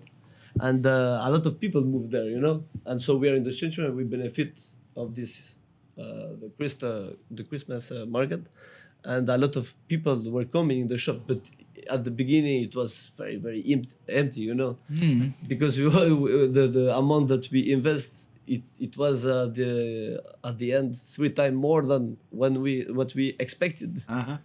And a lot of people move there, you know. And so we are in the center and we benefit of this, the Christmas market. And a lot of people were coming in the shop. But at the beginning, it was very, very empty, you know. Because the amount that we invest, it was at the end 3 times more than what we expected. Uh-huh.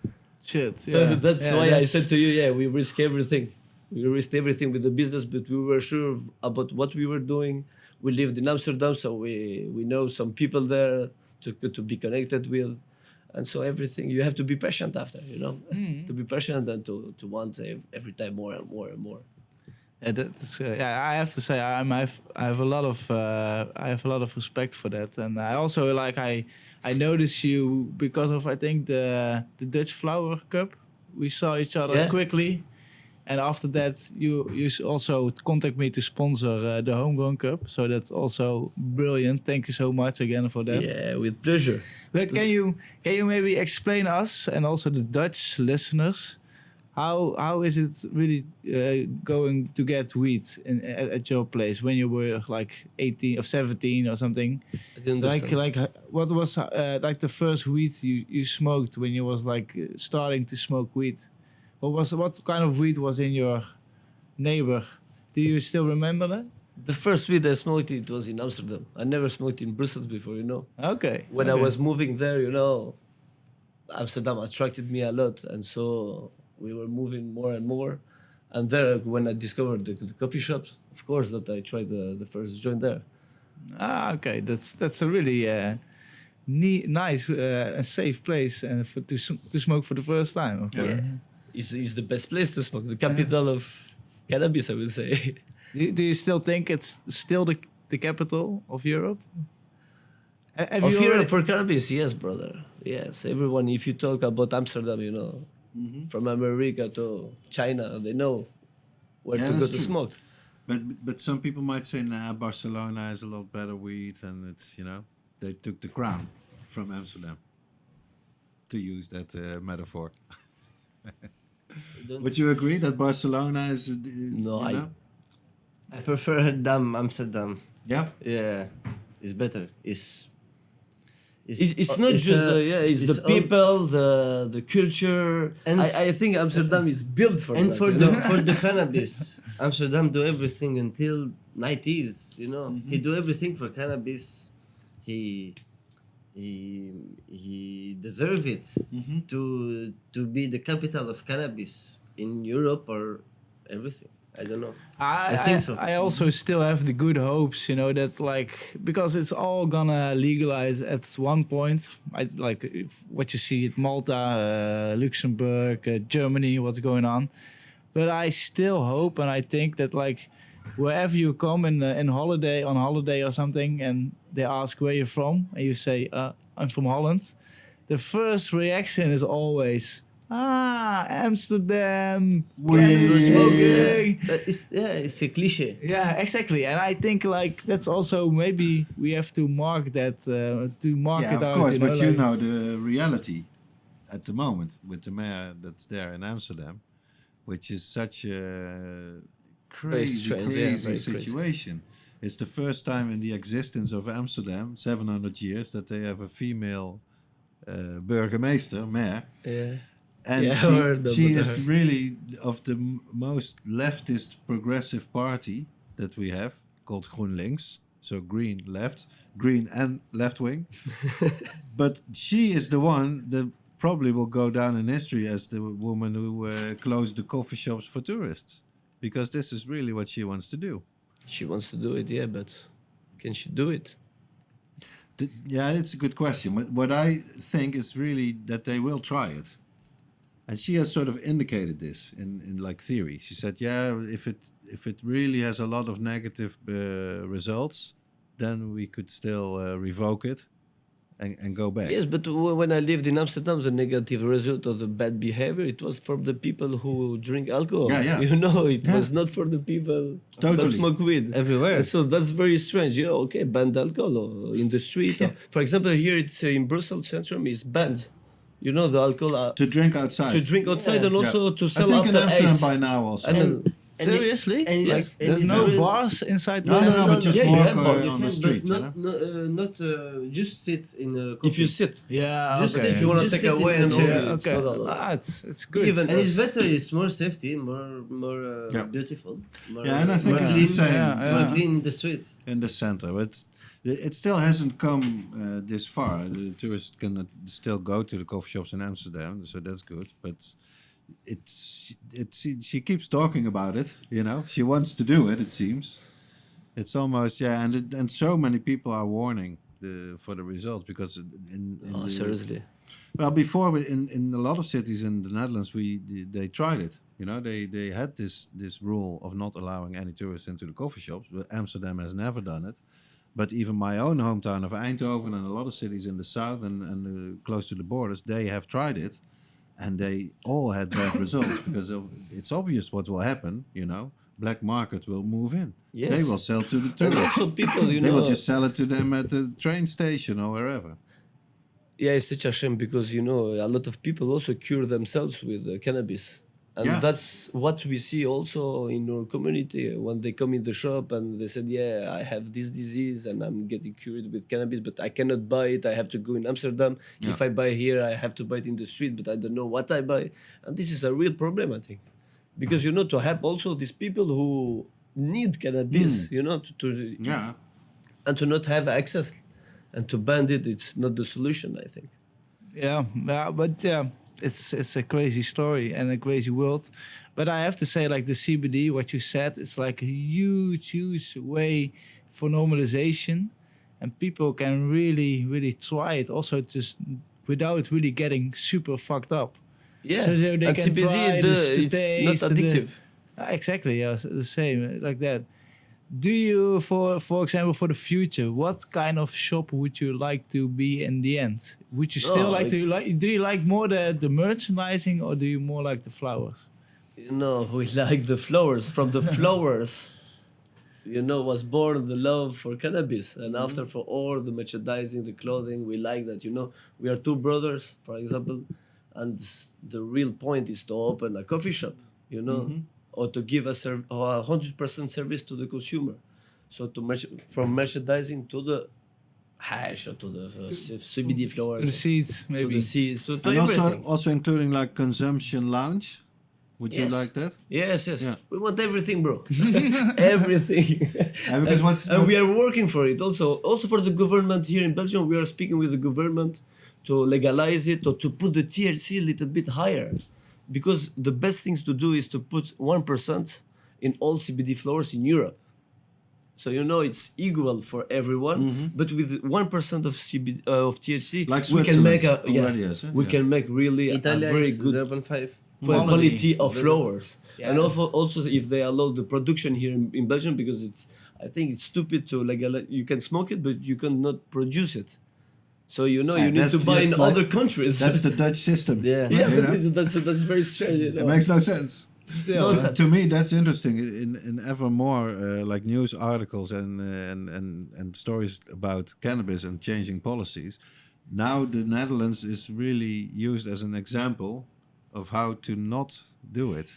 Shit. So Yeah. that's Yeah, why I that's- said to you, yeah, we risk everything. We risked everything with the business, but we were sure about what we were doing. We lived in Amsterdam, so we know some people there to be connected with. And so everything, you have to be patient after, you know, to be patient and to want every time more and more and more. Yeah, that's yeah. I have to say, I have a lot of respect for that, and I also like I notice you because of I think the Dutch Flower Cup. We saw each other Yeah. quickly, and after that you also contact me to sponsor the Homegrown Cup. So that's also brilliant. Thank you so much again for that. Yeah, with pleasure. But can you maybe explain us and also the Dutch listeners? How is it really going to get weed at your place when you were like 18 or 17 or something? I didn't understand. Like what was like the first weed you smoked when you was like starting to smoke weed? What kind of weed was in your neighbor? Do you still remember that? The first weed I smoked, it was in Amsterdam. I never smoked in Brussels before, you know. Okay. When I okay. was moving there, you know, Amsterdam attracted me a lot, and so we were moving more and more. And there, when I discovered the coffee shops, of course, that I tried the first joint there. Okay, that's a really nice and safe place and to smoke for the first time. Of course. It's the best place to smoke, the capital of cannabis, I would say. Do you still think it's still the capital of Europe? Have Of you Europe already- for cannabis, yes, brother. Yes, everyone. If you talk about Amsterdam, you know, from America to China, they know where Yeah, to go that's to true. smoke. But some people might say, nah, Barcelona is a lot better weed, and it's, you know, they took the crown from Amsterdam, to use that metaphor. Would you agree that Barcelona is? No, you know? I prefer Amsterdam. Yeah. Yeah, it's better. It's not just it's the all- people, the culture. And I think Amsterdam is built for and that. for you the know? for the cannabis, Amsterdam do everything until 90s. You know, he do everything for cannabis. He deserve it to be the capital of cannabis in Europe or everything. I don't know. I think so. I also still have the good hopes, you know, that like because it's all gonna legalize at one point. What you see at Malta, Luxembourg, Germany, what's going on. But I still hope and I think that like wherever you come on holiday or something, and they ask where you're from, and you say I'm from Holland, the first reaction is always Amsterdam, cannabis smoking. But it's a cliche. Yeah, exactly. And I think like that's also maybe we have to mark that to market Yeah, of out. course, you know, but like, you know the reality at the moment with the mayor that's there in Amsterdam, which is such a strange, yeah, crazy very crazy. situation. It's the first time in the existence of Amsterdam, 700 years, that they have a female burgemeester, mayor. Yeah. And Yeah, I heard she about is her. really of the most leftist progressive party that we have, called GroenLinks. So green left, green and left wing. But she is the one that probably will go down in history as the woman who closed the coffee shops for tourists. Because this is really what she wants to do. She wants to do it, yeah, but can she do it? Yeah, it's a good question. What I think is really that they will try it. And she has sort of indicated this in like theory. She said, yeah, if it really has a lot of negative results, then we could still revoke it and go back. Yes, but when I lived in Amsterdam, the negative result of the bad behavior, it was from the people who drink alcohol. Yeah, yeah. You know, it Yeah. was not for the people that Totally. smoke weed. Everywhere. And so that's very strange. Yeah, okay, banned alcohol or in the street. Or, for example, here it's in Brussels Centrum is banned. You know, the alcohol To drink outside. to drink outside and also to I sell think in after Amsterdam 8. by now also. And Seriously? and Like, it's- and there's it's no real- bars inside the No, center? but just Yeah, you walk have bars. You on the can, street. but You know? not just sit in a coffee. if you sit, Yeah, Just okay. sit- if you want to just take sit in away the and all, chair. Yeah, it's okay. not allowed. It's good. Even- And it's better. It's more safety, more Yeah. beautiful. More, Yeah, and I think more it's clean, the same. Yeah, more yeah. clean in the street. In the center. But it still hasn't come this far. The tourists can still go to the coffee shops in Amsterdam, so that's good. But she keeps talking about it. You know, she wants to do it. It seems. It's almost and so many people are warning for the results because in Oh, the, seriously. well, before in a lot of cities in the Netherlands, they tried it. You know, they had this rule of not allowing any tourists into the coffee shops. But Amsterdam has never done it. But even my own hometown of Eindhoven and a lot of cities in the south and close to the borders, they have tried it, and they all had bad results because it's obvious what will happen. You know, black market will move in. Yes. They will sell to the And tourists. also people, you They know, will just sell it to them at the train station or wherever. yeah, it's such a shame because you know a lot of people also cure themselves with cannabis, and Yeah. that's what we see also in our community when they come in the shop and they said, "Yeah, I have this disease and I'm getting cured with cannabis, but I cannot buy it. I have to go in Amsterdam. Yeah. If I buy here, I have to buy it in the street, but I don't know what I buy." And this is a real problem, I think, because you know to have also these people who need cannabis, you know, to Yeah. and to not have access and to ban it, it's not the solution, I think. Yeah, but it's a crazy story and a crazy world. But I have to say, like the CBD, what you said, it's like a huge way for normalization, and people can really try it. Also, just without really getting super fucked up. Yeah, So they and can CBD, try it's the not taste and the- addictive. Exactly, yeah, the same like that. Do you, for example, for the future, what kind of shop would you like to be in the end? Would you still No, like to do you like more the merchandising, or do you more like the flowers? You know, we like the flowers. From the flowers, you know, was born the love for cannabis. And after for all the merchandising, the clothing, we like that. You know, we are two brothers, for example, and the real point is to open a coffee shop, you know, or to give a 100% service to the consumer. So from merchandising to the hash or to the CBD flowers, To the seeds, to maybe. the seeds, to And everything. also including like consumption lounge. Would you Yes. like that? Yes. Yeah. We want everything, bro. Everything. Yeah, because and we are working for it. Also for the government here in Belgium, we are speaking with the government to legalize it or to put the THC a little bit higher. Because the best things to do is to put 1% in all CBD flowers in Europe. So you know it's equal for everyone, but with 1% of CBD of THC, Like we can make Switzerland already has, we yeah. can make really Italia a very is good 0.5. quality of flowers. Yeah. And also if they allow the production here in Belgium, because I think it's stupid to legalize. You can smoke it, but you cannot produce it. So you know Yeah, you need that's to buy in just like- other countries. That's the Dutch system. Yeah. yeah, you but know? that's very strange. You know? It makes no sense. Still, No sense. To me, that's interesting. In ever more like news articles and stories about cannabis and changing policies, now the Netherlands is really used as an example of how to not do it.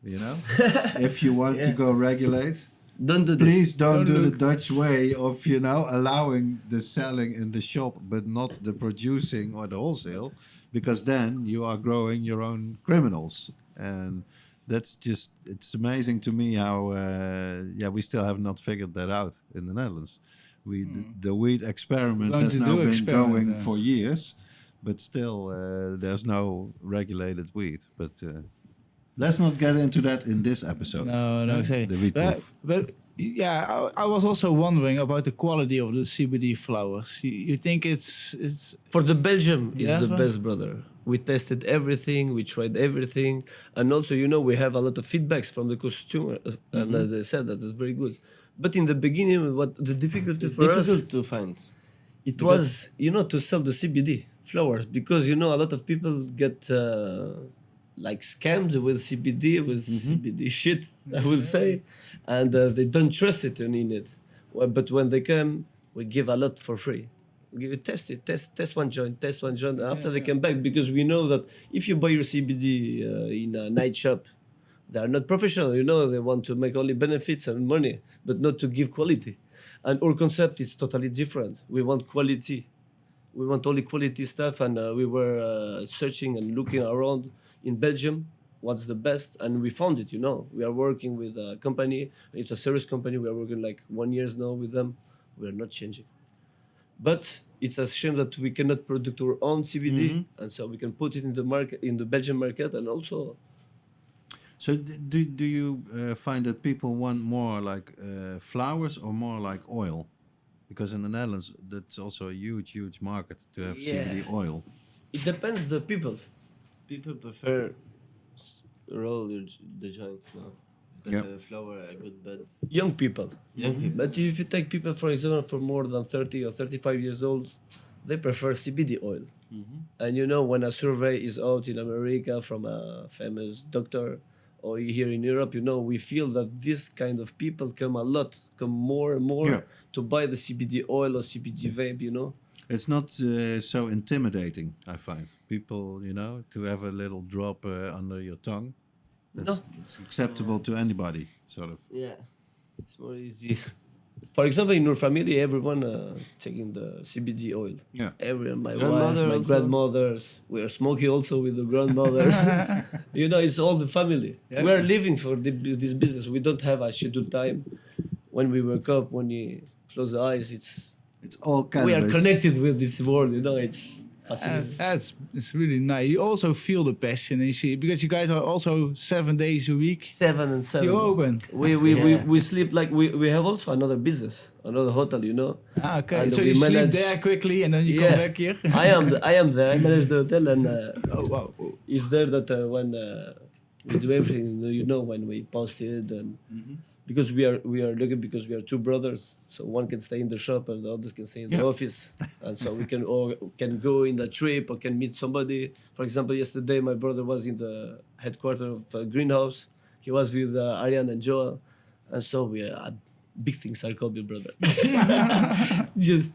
You know, if you want to go regulate, Don't do this. please don't do the look. Dutch way of allowing the selling in the shop, but not the producing or the wholesale, because then you are growing your own criminals, and that's just it's amazing to me how we still have not figured that out in the Netherlands. The weed experiment Going has to now do been experiment, going yeah. for years, but still there's no regulated weed. But let's not get into that in this episode. No, exactly. The weed proof. But yeah, I was also wondering about the quality of the CBD flowers. You think it's For the Belgium, it's Yeah, the for- best, brother. We tested everything, we tried everything, and also, we have a lot of feedbacks from the consumer, and they said that is very good. But in the beginning, what the difficulty It's for difficult us, to find. it was, to sell the CBD flowers, because a lot of people get like scammed with CBD, with CBD shit, I will say, and they don't trust it in it. But when they come, we give a lot for free. We give it, test one joint, and after they come back, because we know that if you buy your CBD in a night shop, they are not professional, they want to make only benefits and money, but not to give quality. And our concept is totally different. We want quality. We want only quality stuff, and we were searching and looking around in Belgium what's the best, and we found it. We are working with a company. It's a serious company. We are working like 1 year now with them. We are not changing, but it's a shame that we cannot produce our own CBD, and so we can put it in the market, in the Belgian market, and also. So do you find that people want more like flowers or more like oil? Because in the Netherlands, that's also a huge market to have CBD oil. It depends the people. People prefer roll the joint. No, it's better flower, a good bud. Young people. Young people. But if you take people, for example, for more than 30 or 35 years old, they prefer CBD oil. And when a survey is out in America from a famous doctor, or here in Europe, we feel that this kind of people come more and more to buy the CBD oil or CBD vape, It's not so intimidating, I find. People, to have a little drop under your tongue, it's acceptable to anybody, sort of. Yeah, it's more easy. For example, in our family, everyone taking the CBD oil. Yeah. Everyone, my Grandmother wife, my also. grandmothers. We are smoking also with the grandmothers. It's all the family. Yeah. We are living for this business. We don't have a scheduled time. When we wake up, when we close the eyes, It's all we cannabis. are connected with this world. It's fascinating. it's really nice. You also feel the passion, and you see, because you guys are also 7 days a week. 7 and 7. You open. We sleep like we have also another business, another hotel. Okay, And so we you sleep manage- there quickly, and then you come back here. I am there. I manage the hotel, and Oh wow! it's there that when we do everything, when we post it, and because we are lucky, because we are two brothers, so one can stay in the shop and the others can stay in the office, and so we can all can go in the trip or can meet somebody. For example, yesterday my brother was in the headquarters of Greenhouse. He was with Ariane and Joel, and so we are big things are coming, brother. just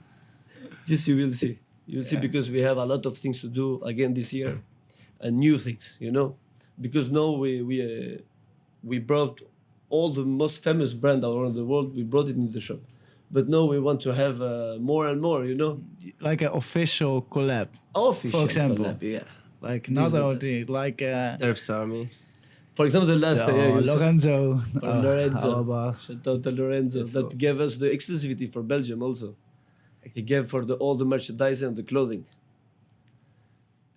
you will see. You will see, because we have a lot of things to do again this year, and new things, because now we brought all the most famous brand around the world. We brought it in the shop, but now we want to have more and more, Like an official collab, official for example. collab, yeah. like This is the another best. thing, like Terps Army. For example, the last you said- Lorenzo, for Lorenzo, our boss. shout out to Lorenzo, Yes, that so- gave us the exclusivity for Belgium also. He gave for all the merchandise and the clothing.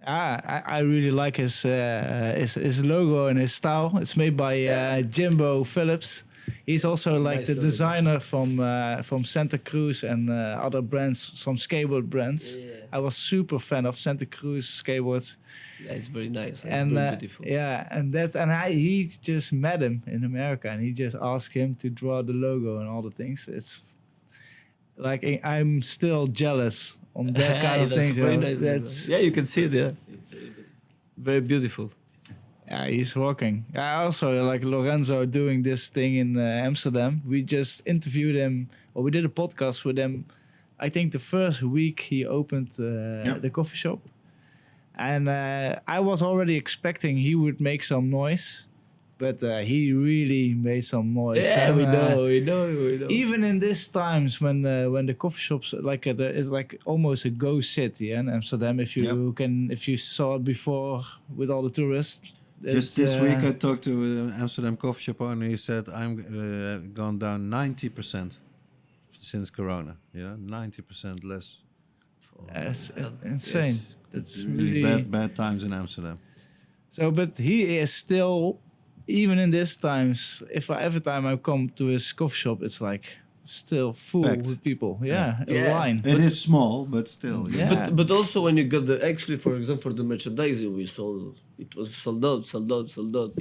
I really like his logo and his style. It's made by Jimbo Phillips. He's also like Nice the logo. designer from Santa Cruz and other brands, some skateboard brands. Yeah. I was super fan of Santa Cruz skateboards, Yeah, it's very nice. and very beautiful. he just met him in America, and he just asked him to draw the logo and all the things. It's like I'm still jealous on that kind of That's things. very nice. That's Yeah, you can see it there. It's very good. Very beautiful. Yeah, he's rocking. I also like Lorenzo doing this thing in Amsterdam. We just interviewed him, or we did a podcast with him. I think the first week he opened the coffee shop, and I was already expecting he would make some noise, but he really made some noise. Yeah, And, we know. even in these times when the coffee shops it's like almost a ghost city in Amsterdam. If you if you saw it before with all the tourists. Just this week, I talked to an Amsterdam coffee shop owner. He said, "I'm gone down 90% since Corona. 90% less. That's insane. That's Really really bad times in Amsterdam." So, but he is still, even in these times, every time I come to his coffee shop, it's like still full Packed. with people. Yeah, a Yeah. line. It is small, but still. Yeah. But also when you got actually, for example, for the merchandising we sold, it was sold out.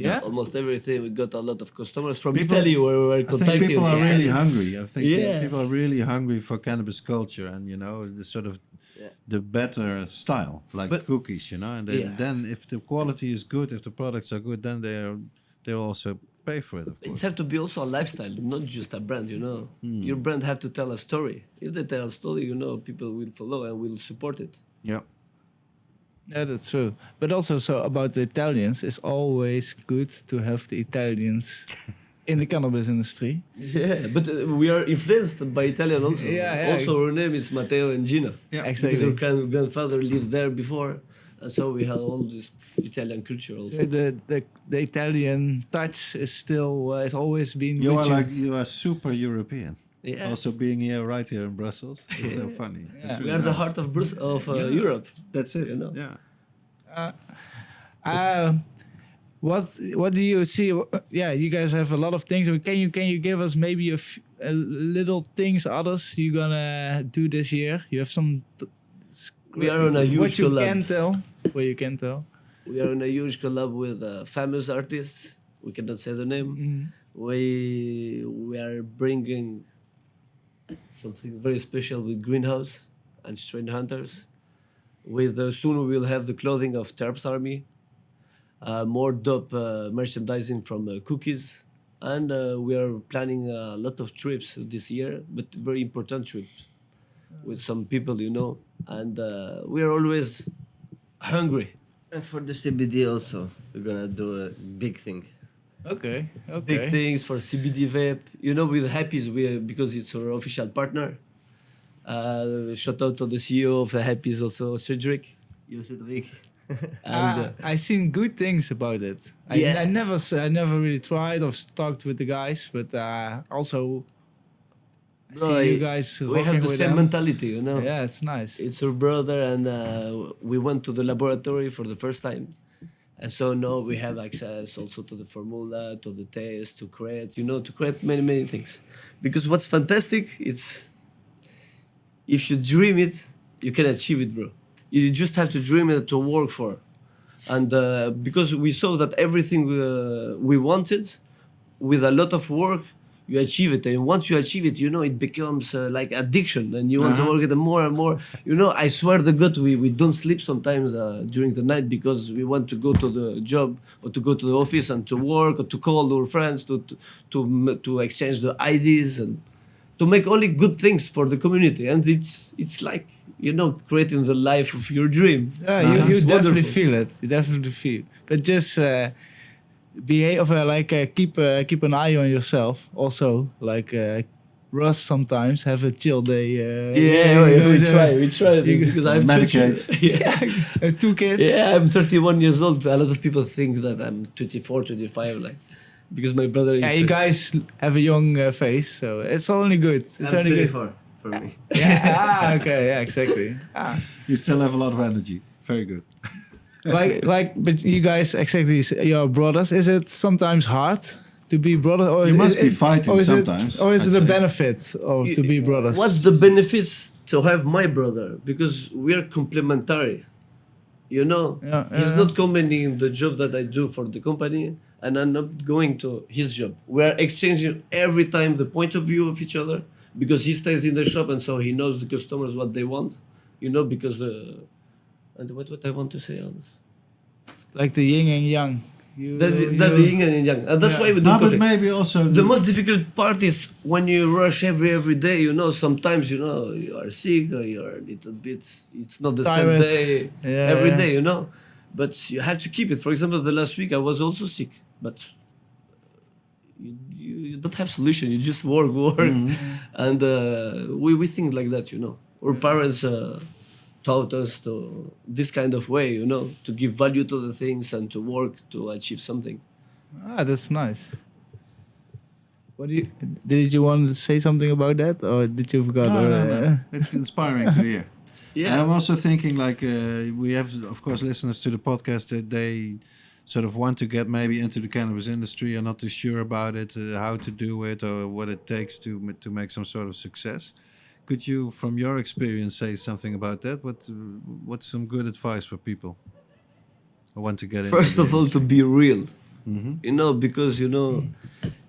Yeah? Almost everything. We got a lot of customers from People- Italy where we were I think contacting. people are really It's- hungry. I think Yeah. people are really hungry for cannabis culture and the sort of Yeah. the better style, like But- cookies, and then if the quality is good, if the products are good, then they'll also pay for it, of It course. have to be also a lifestyle, not just a brand. Your brand have to tell a story. If they tell a story, people will follow and will support it. Yeah. Yeah, that's true. But also, so about the Italians, it's always good to have the Italians in the cannabis industry. Yeah, but we are influenced by Italian also. Yeah. Also, our name is Mateo and Gjino. Yeah. Exactly. Because our grandfather lived there before, and so we have all this Italian culture also. So the Italian touch is still has always been. You with are you are super European. Yeah. Also being right here in Brussels. It's so funny. It's Yeah. We really are the nice. heart of Europe. That's it. Yeah. What do you see? Yeah, you guys have a lot of things. Can you give us maybe a little things others you gonna do this year? You have some. We are on a huge what you collab. can tell. What you can tell. We are on a huge collab with famous artists. We cannot say the name. We are bringing something very special with Greenhouse and Strain Hunters. With soon we will have the clothing of Terps Army, more dope merchandising from Cookies, and we are planning a lot of trips this year, but very important trips with some people, and we are always hungry. And for the CBD also, we're gonna do a big thing. Okay. Big things for CBD vape. With Happy's, because it's our official partner. Shout out to the CEO of Happy's also, Cedric. You Cedric. And I seen good things about it. Yeah. I never really tried or talked with the guys, but also I see you guys we rocking have the with same them. mentality, Yeah, it's nice. It's our brother, and we went to the laboratory for the first time. And so now we have access also to the formula, to the taste, to create, to create many, many things. Because what's fantastic, it's if you dream it, you can achieve it, bro. You just have to dream it to work for. And because we saw that everything we wanted, with a lot of work, you achieve it. And once you achieve it, it becomes like addiction, and you want to work it more and more. I swear to God, we don't sleep sometimes during the night because we want to go to the job or to go to the office and to work or to call our friends to exchange the ideas and to make only good things for the community. And it's like creating the life of your dream. Yeah, you It's definitely wonderful. feel it. You definitely feel. But just behave keep an eye on yourself. Also, like Russ sometimes have a chill day. We try because I have Medicate. Yeah. 2 kids. Yeah, I'm 31 years old. A lot of people think that I'm 24, 25, because my brother is. Yeah, you guys have a young face, so it's only good. It's I'm only good. 24 for me. Yeah. Okay. Yeah. Exactly. You still have a lot of energy. Very good. But you guys exactly your brothers. Is it sometimes hard to be brothers? Or You is must it- be fighting or is sometimes, It, or is I'd it a say. benefit of to be brothers? What's the benefits to have my brother? Because we are complementary. Yeah, He's yeah. not coming in the job that I do for the company, and I'm not going to his job. We are exchanging every time the point of view of each other, because he stays in the shop and so he knows the customers what they want. Because and what I want to say on this. Like the yin and yang. That yin and yang. And that's why we do No, but coffee. maybe also The most difficult part is when you rush every day. Sometimes you are sick or you're a little bit. It's not the Tired. same day Yeah, every yeah. day. But you have to keep it. For example, the last week I was also sick, but you don't have solution. You just work, and we think like that, you know. Our parents taught us to this kind of way, you know, to give value to the things and to work to achieve something. Ah, that's nice. Did you want to say something about that, or did you forget? No. It's inspiring to hear. Yeah. And I'm also thinking like we have, of course, listeners to the podcast that they sort of want to get maybe into the cannabis industry, are not too sure about it, how to do it, or what it takes to make some sort of success. Could you, from your experience, say something about that? What's some good advice for people who want to get into First the of all, to industry? be real, Mm-hmm. you know, because you know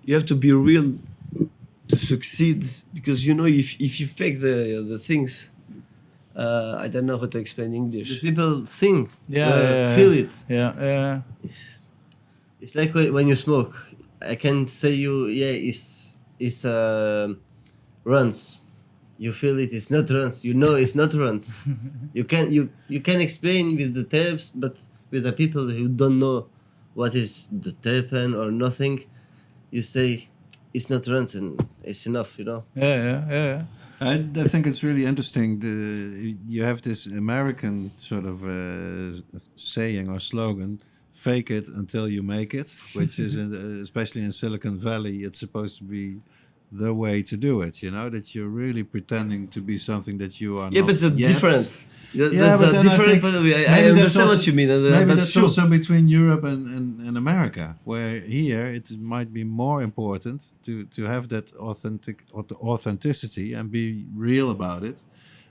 you have to be real to succeed. Because you know, if you fake the things, I don't know how to explain The English. people think, Yeah. feel it. Yeah. It's like when you smoke. I can say you, it's runs. You feel it. It's not runs. You know it's not runs. you can explain with the terms, but with the people who don't know what is the terpen or nothing, you say it's not runs and it's enough. You know. Yeah. I think it's really interesting. You have this American sort of saying or slogan, "Fake it until you make it," which is especially in Silicon Valley, it's supposed to be the way to do it. You know, that you're really pretending to be something that you are Yeah, not but it's yet. different. Yeah, There's but a then I different think point of view. I maybe that's understand also- what you mean. And Maybe that's that's true. also between Europe and America, where here it might be more important to have that authenticity and be real about it,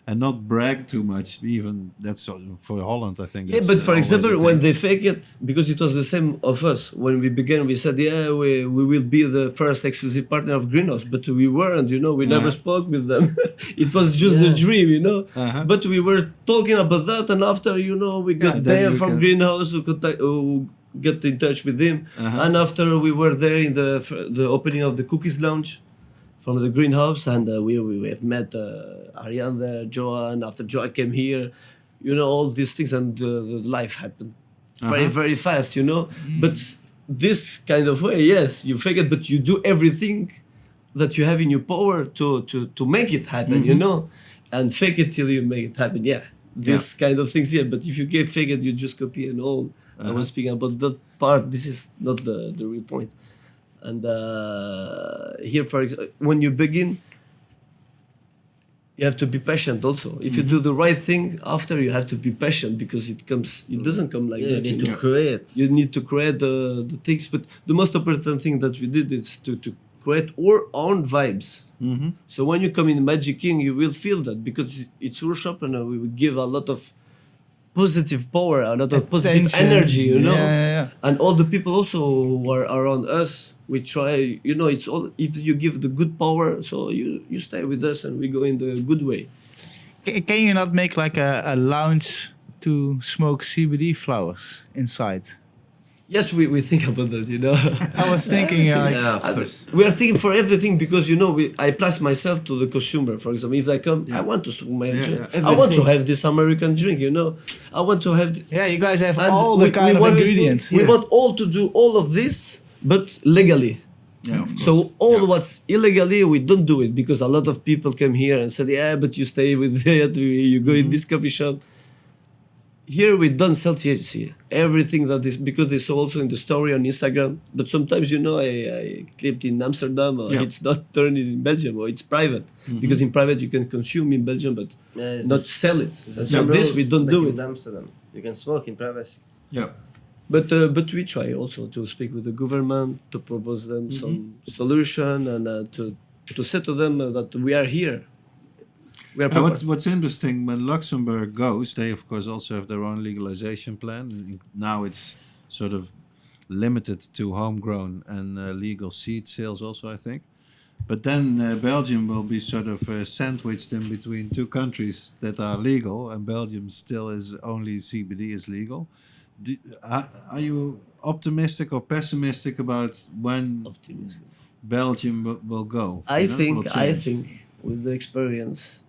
and not brag too much. Even that's for Holland, I think. Yeah, That's, but for always a example, when thing. they fake it, because it was the same of us. When we began, we said, yeah, we will be the first exclusive partner of Greenhouse, but we weren't, you know, we never spoke with them. It was just a dream, you know. Uh-huh. But we were talking about that, and after, you know, we got then there you from can- Greenhouse who got in touch with him. Uh-huh. And after we were there in the opening of the Cookies Lounge from the greenhouse, and we have met Ariane there, Joan. After Joan came here, you know, all these things, and the life happened very fast, you know. But this kind of way, yes, you fake it, but you do everything that you have in your power to make it happen, you know, and fake it till you make it happen. Yeah, this kind of things. Yeah, but if you get fake it, you just copy and all. I was speaking about that part. This is not the real point. And here, for example, when you begin, you have to be patient also. If you do the right thing, after you have to be patient, because it doesn't come like Yeah, that. you need know. to create. You need to create the things. But the most important thing that we did is to create our own vibes. Mm-hmm. So when you come in Magic King, you will feel that, because it's our shop, and we will give a lot of positive power, a lot of positive Attention. energy, you know. Yeah. And all the people also who are around us, we try, you know, it's all, if you give the good power, so you stay with us and we go in the good way. Can you not make like a lounge to smoke CBD flowers inside? Yes, we think about that, you know. I was thinking like, Yeah, of course. We are thinking for everything, because, you know, I place myself to the consumer. For example, if I come, I want to smoke my drink. yeah. I want to Everything. have this American drink, you know. I want to have... yeah, you guys have and all the kind of want- ingredients. We here. want all to do all of this, but legally. Yeah, of course. So all what's illegally, we don't do it, because a lot of people come here and said, yeah, but you stay with that, you go in this coffee shop. Here we don't sell THC. Everything that is, because it's also in the story on Instagram. But sometimes, you know, I clipped in Amsterdam, or it's not turned in Belgium, or it's private. Because in private you can consume in Belgium, but Yeah, it's not just- sell it. it's the So same this we rules don't like do in it. Amsterdam. You can smoke in privacy. Yeah. But we try also to speak with the government, to propose them some solution, and to say to them that we are here. We are prepared. What's interesting, when Luxembourg goes, they of course also have their own legalization plan. Now it's sort of limited to homegrown and legal seed sales also, I think. But then Belgium will be sort of sandwiched in between two countries that are legal, and Belgium still is only CBD is legal. Are you optimistic or pessimistic about when Optimism. Belgium will go? I you know, will change? think with the experience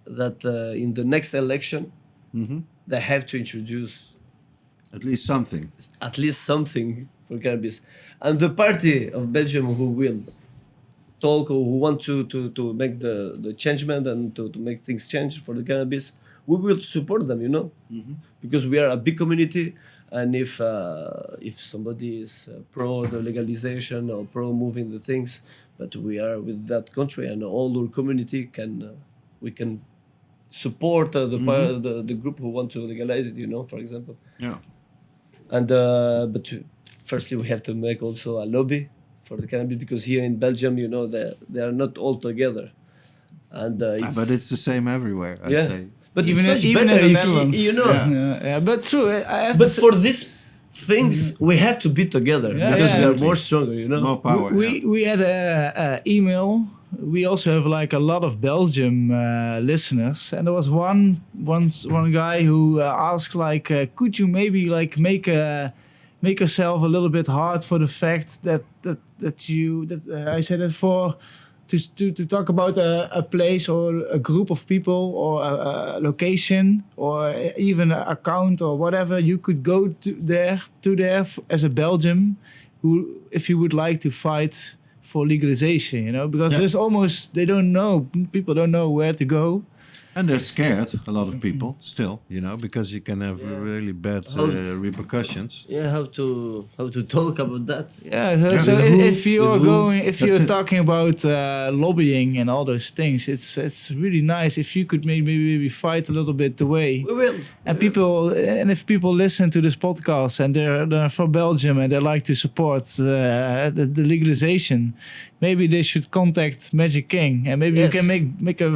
that in the next election Mhm. they have to introduce At least something. At least something for cannabis. And the party of Belgium who will talk or who want to make the changement and to make things change for the cannabis, we will support them, because we are a big community. And if somebody is pro the legalization or pro moving the things, but we are with that country and all our community we can support the group who want to legalize it, for example. Yeah. And but firstly, we have to make also a lobby for the cannabis, because here in Belgium, they are not all together, and But it's the same everywhere, I'd say. But Even it's in much the better if Netherlands. you But true. I have But to say, for these things, we have to be together, Yeah, because we are yeah. more stronger. More power. we had a email. We also have like a lot of Belgium listeners, and there was one guy who asked like, could you maybe like make yourself a little bit hard for the fact that I said it for to talk about a place or a group of people or a location or even an account or whatever. You could go to there as a Belgium, who if you would like to fight for legalization, because Yeah. there's almost people don't know where to go. And they're scared, a lot of people, still, because you can have really bad repercussions. Yeah, how to talk about that? Yeah, so with who? if you're With who? if That's you're it. talking about lobbying and all those things, it's really nice if you could maybe fight a little bit the way. We will. And if people listen to this podcast and they're from Belgium and they like to support the legalization, maybe they should contact Magic King, and maybe Yes. you can make a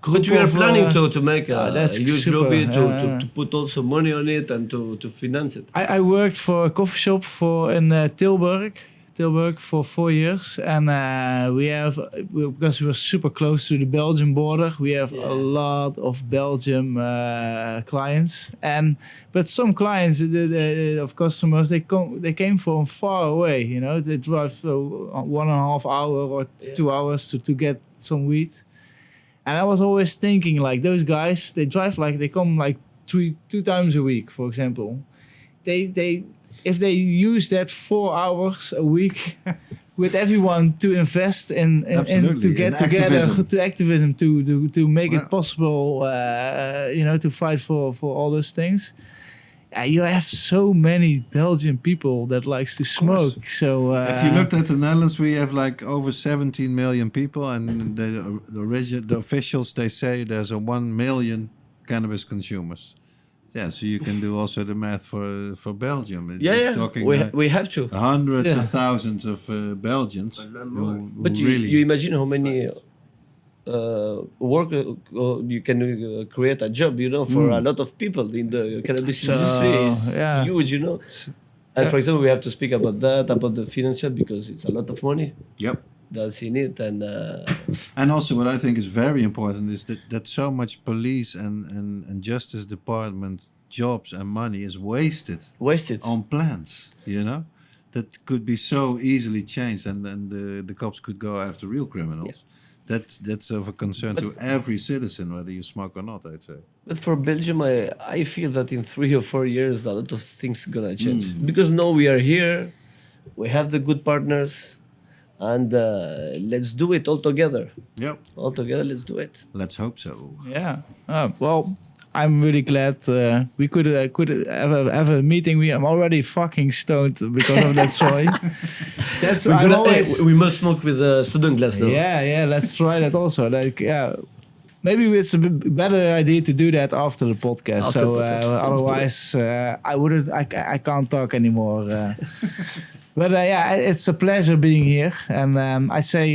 group But we are of, planning to make a that's huge super, lobby yeah. to put also money on it and to finance it. I worked for a coffee shop in Tilburg for 4 years, and because we were super close to the Belgian border, we have a lot of Belgium clients, but some clients of customers they came from far away, they drive 1.5 hour or 2 hours to get some weed. And I was always thinking, like, those guys, they come like two times a week, for example. If they use that 4 hours a week with everyone to invest in Absolutely, to get in together activism. to activism to make Wow. it possible, to fight for all those things. You have so many Belgian people that likes to smoke. So If you looked at the Netherlands, we have like over 17 million people, and the officials, they say there's a 1 million cannabis consumers. Yeah, so you can do also the math for Belgium. It's talking We have to. hundreds Yeah. of thousands of Belgians who But really... you imagine how many work you can create a job, for a lot of people in the cannabis So, industry. It's yeah. huge, And for example, we have to speak about that, about the financial, because it's a lot of money Yep. that's in it, And also what I think is very important is that so much police and justice department jobs and money is wasted wasted. on plants, that could be so easily changed, and the cops could go after real criminals. That's of a concern to every citizen, whether you smoke or not, I'd say. But for Belgium, I feel that in 3 or 4 years, a lot of things gonna change. Because now we are here, we have the good partners, and let's do it all together. Yep. All together, let's do it. Let's hope so. yeah. Well, I'm really glad we could have a meeting. I'm already fucking stoned because of that soy. That's why I'm always. We must smoke with a student glass now. Yeah, let's try that also. Maybe it's a better idea to do that after the podcast. After the So podcast, let's do it. otherwise, I wouldn't. I can't talk anymore. But it's a pleasure being here, and I say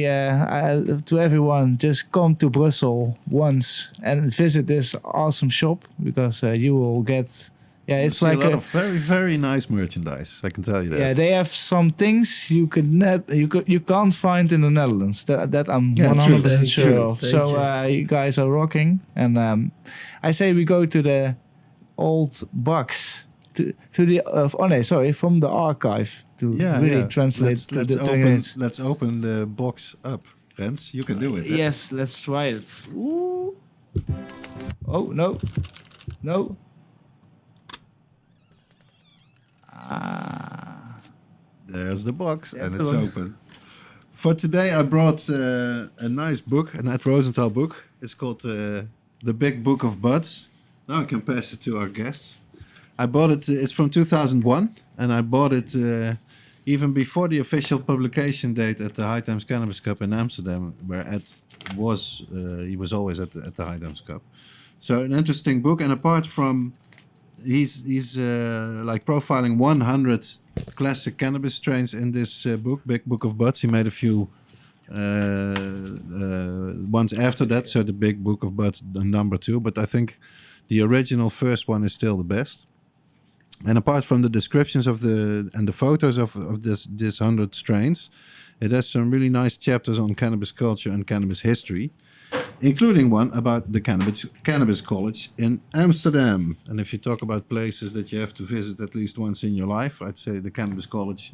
to everyone, just come to Brussels once and visit this awesome shop, because you will get. Yeah, it's See like a lot of very, very nice merchandise, I can tell you that. yeah, they have some things you can't find in the Netherlands. That I'm Yeah, 100% true. sure True. of. Thank So you guys are rocking, and I say we go to the old box from the archive to really translate Let's open the box up, Rens. You can do it. eh? Yes, let's try it. Ooh. Oh no. There's the box, There's and the it's box. open. For today, I brought a nice book, an Ed Rosenthal book. It's called The Big Book of Buds. Now I can pass it to our guests. I bought it, it's from 2001, and I bought it even before the official publication date at the High Times Cannabis Cup in Amsterdam, where Ed was, he was always at the High Times Cup. So an interesting book, and apart from, he's like profiling 100 classic cannabis strains in this book, Big Book of Buds. He made a few ones after that, so the Big Book of Buds, the number 2, but I think the original first one is still the best. And apart from the descriptions of the photos of this 100 strains, it has some really nice chapters on cannabis culture and cannabis history, including one about the Cannabis College in Amsterdam. And if you talk about places that you have to visit at least once in your life, I'd say the Cannabis College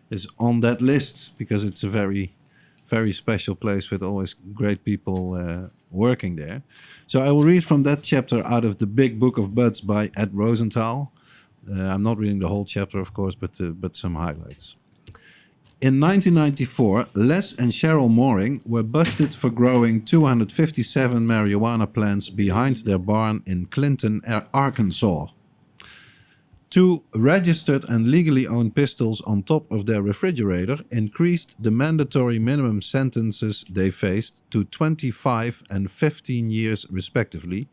is on that list, because it's a very, very special place with always great people working there. So I will read from that chapter out of the Big Book of Buds by Ed Rosenthal. I'm not reading the whole chapter, of course, but some highlights. In 1994, Les and Cheryl Mooring were busted for growing 257 marijuana plants behind their barn in Clinton, Arkansas. 2 registered and legally owned pistols on top of their refrigerator increased the mandatory minimum sentences they faced to 25 and 15 years respectively,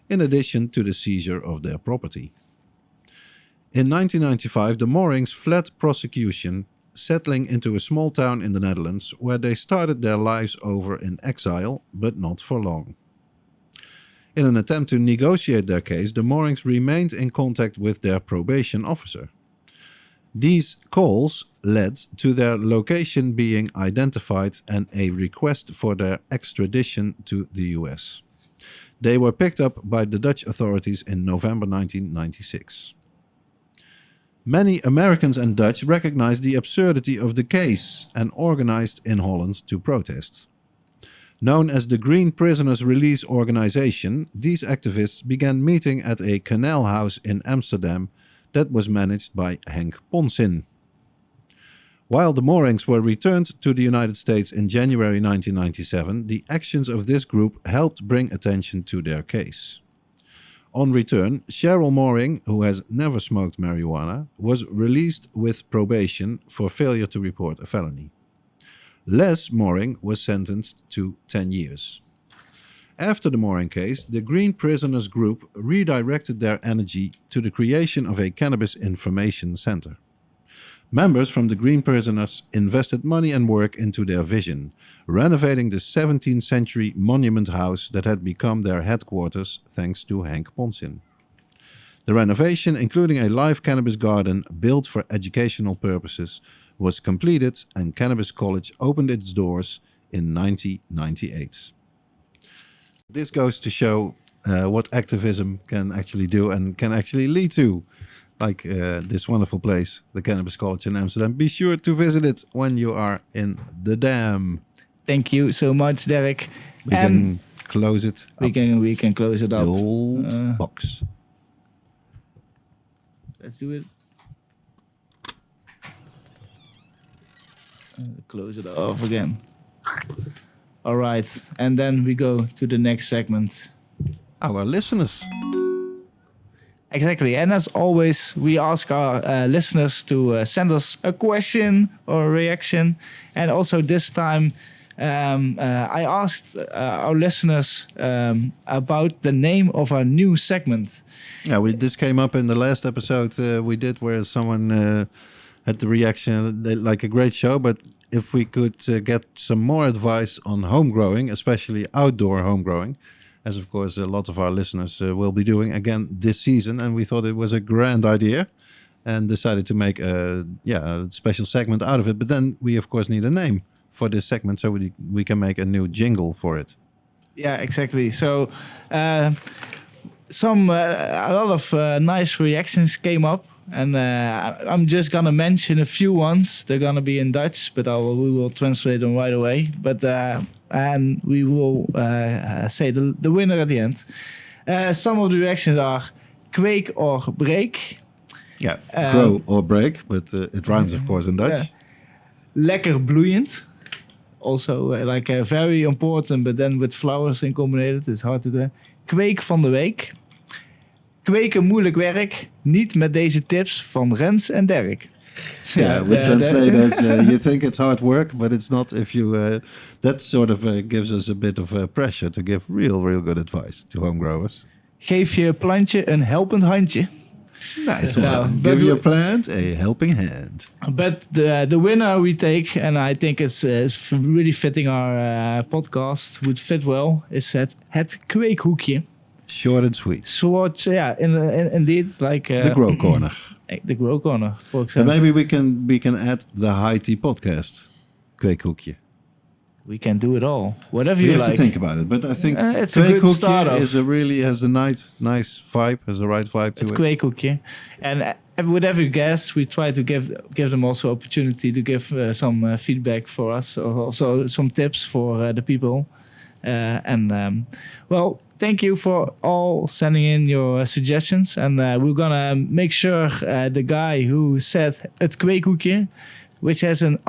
in addition to the seizure of their property. In 1995, the Moorings fled prosecution, settling into a small town in the Netherlands, where they started their lives over in exile, but not for long. In an attempt to negotiate their case, the Moorings remained in contact with their probation officer. These calls led to their location being identified and a request for their extradition to the US. They were picked up by the Dutch authorities in November 1996. Many Americans and Dutch recognized the absurdity of the case and organized in Holland to protest. Known as the Green Prisoners Release Organization, these activists began meeting at a canal house in Amsterdam that was managed by Henk Ponsin. While the Moorings were returned to the United States in January 1997, the actions of this group helped bring attention to their case. On return, Cheryl Mooring, who has never smoked marijuana, was released with probation for failure to report a felony. Les Mooring was sentenced to 10 years. After the Mooring case, the Green Prisoners Group redirected their energy to the creation of a cannabis information center. Members from the Green Prisoners invested money and work into their vision, renovating the 17th century monument house that had become their headquarters thanks to Henk Ponsin. The renovation, including a live cannabis garden built for educational purposes, was completed and Cannabis College opened its doors in 1998. This goes to show what activism can actually do and can actually lead to. Like this wonderful place, the Cannabis College in Amsterdam. Be sure to visit it when you are in the Dam. Thank you so much, Derrick. We can close it we up. can close it The up. old box. Let's do it. Close it off again. All right, and then we go to the next segment. Our listeners. Exactly, and as always, we ask our listeners to send us a question or a reaction. And also this time, I asked our listeners about the name of our new segment. Yeah, this came up in the last episode we did, where someone had the reaction, like a great show, but if we could get some more advice on home growing, especially outdoor home growing, as of course a lot of our listeners will be doing again this season, and we thought it was a grand idea and decided to make a special segment out of it. But then we of course need a name for this segment, so we can make a new jingle for it. Yeah, exactly. So a lot of nice reactions came up, and I'm just gonna mention a few ones. They're gonna be in Dutch, but we will translate them right away. But and we will say the winner at the end. Some of the reactions are Quake or Break, Yeah, grow or break, but it rhymes, of course, in Dutch. Yeah. Lekker bloeiend. Also, very important, but then with flowers in combinated, it's hard to do. Kweek van de week. Kweken moeilijk werk. Niet met deze tips van Rens en Derrick. Yeah, we translate as you think it's hard work, but it's not. If you that sort of gives us a bit of pressure to give real good advice to home growers. Geef je plantje een helpend handje. Nice one. Give your plant a helping hand. But the winner we take, and I think it's really fitting our podcast, would fit well, is het kweekhoekje. Short and sweet. Short, yeah, indeed, like The grow corner. The grow corner, for And example. maybe we can add the High Tea Podcast kweekhoekje. We can do it all, whatever We you have like. to think about it, but I think It's a good start kweekhoekje off. has a nice vibe, has the right vibe to It's it. kweekhoekje, and with every guest, we try to give them also opportunity to give some feedback for us, or also some tips for the people. Well, thank you for all sending in your suggestions, and we're gonna make sure the guy who said het kweekhoekje, which has an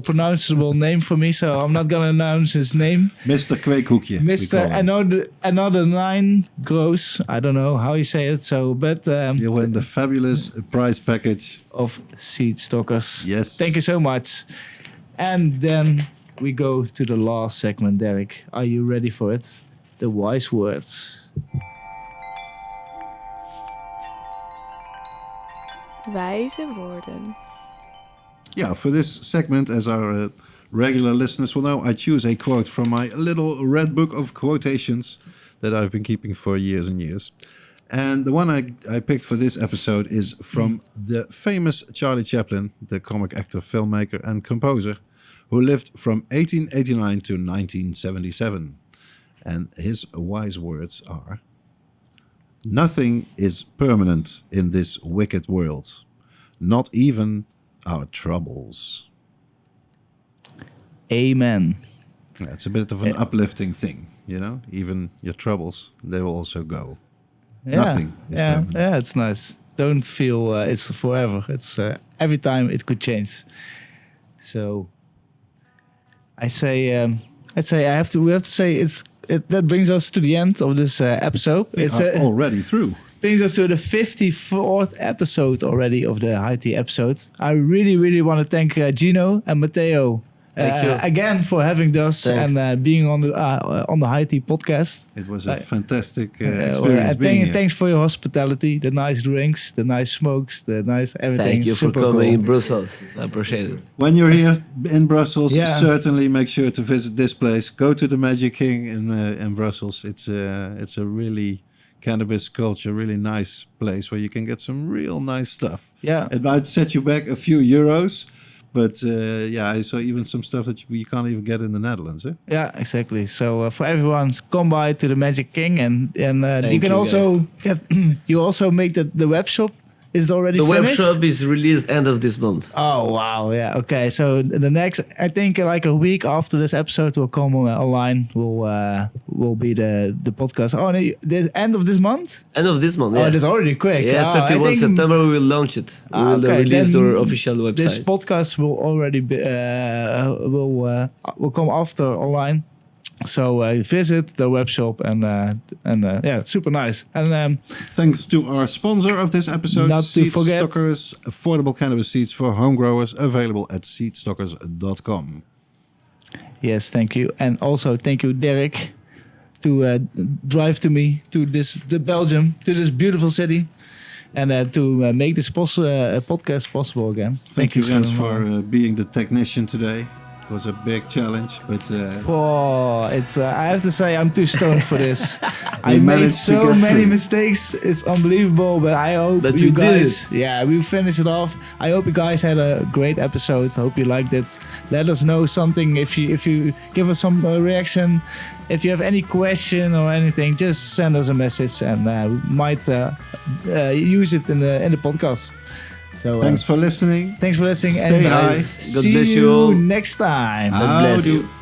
pronounceable name for me, so I'm not gonna announce his name. Mr. Kweekhoekje. we Mr. call him. Another 9 gross. I don't know how you say it. So, but You win the fabulous prize package. of seed stockers. Yes. Thank you so much. And then we go to the last segment, Derrick. Are you ready for it? The wise words. Wijze woorden. Yeah, for this segment, as our regular listeners will know, I choose a quote from my little red book of quotations that I've been keeping for years and years. And the one I picked for this episode is from the famous Charlie Chaplin, the comic actor, filmmaker, and composer, who lived from 1889 to 1977. And his wise words are, "Nothing is permanent in this wicked world, not even our troubles." Amen. Yeah, it's a bit of an uplifting thing, you know? Even your troubles, they will also go. Nothing is permanent. Yeah, it's nice. Don't feel it's forever. It's every time it could change. So we have to say that brings us to the end of this episode. We are already through. Brings us to the 54th episode already of the High Tea episode. I really want to thank Gjino and Mateo Thank you. again for having us Thanks. and being on the High Tea podcast. It was a fantastic Well, experience being here. thanks for your hospitality, the nice drinks, the nice smokes, the nice everything. Thank you for Super coming cool. in Brussels. I appreciate it. When you're here in Brussels, Yeah. certainly make sure to visit this place. Go to the Magic King in Brussels. It's a really cannabis culture, really nice place where you can get some real nice stuff. Yeah. It might set you back a few euros, but I saw even some stuff that you can't even get in the Netherlands. Eh? Yeah, exactly. So for everyone, come by to the Magic King, and you can you, also get. You also make the web shop. Is it already The web finished? shop is released end of this month. Oh wow! Yeah. Okay. So the next, I think, like a week after this episode will come online. Will be the podcast. Oh, no, the end of this month. End of this month. Oh, Yeah, that's already quick. yeah, Oh, I 31 think- September we will launch it. We will okay, release then our official website. This podcast will already be, will come after online. So visit the web shop and yeah, super nice. And Thanks to our sponsor of this episode, Not to Seed forget- Stockers, affordable cannabis seeds for home growers, available at seedstockers.com. yes, thank you. And also thank you, Derrick, to drive to me to Belgium, to this beautiful city, and to make this podcast possible again. Thank you, so Rens, much. for being the technician today. It was a big challenge, but Oh, it's. I have to say, I'm too stoned for this. I We made managed to so get many through. mistakes. It's unbelievable, but I hope But you you did guys. Yeah, we finished it off. I hope you guys had a great episode. Hope you liked it. Let us know something if you give us some reaction. If you have any question or anything, just send us a message, and we might use it in the podcast. So thanks for listening. thanks for listening. Stay and high. God see bless you you all. next time. God bless. Howdy.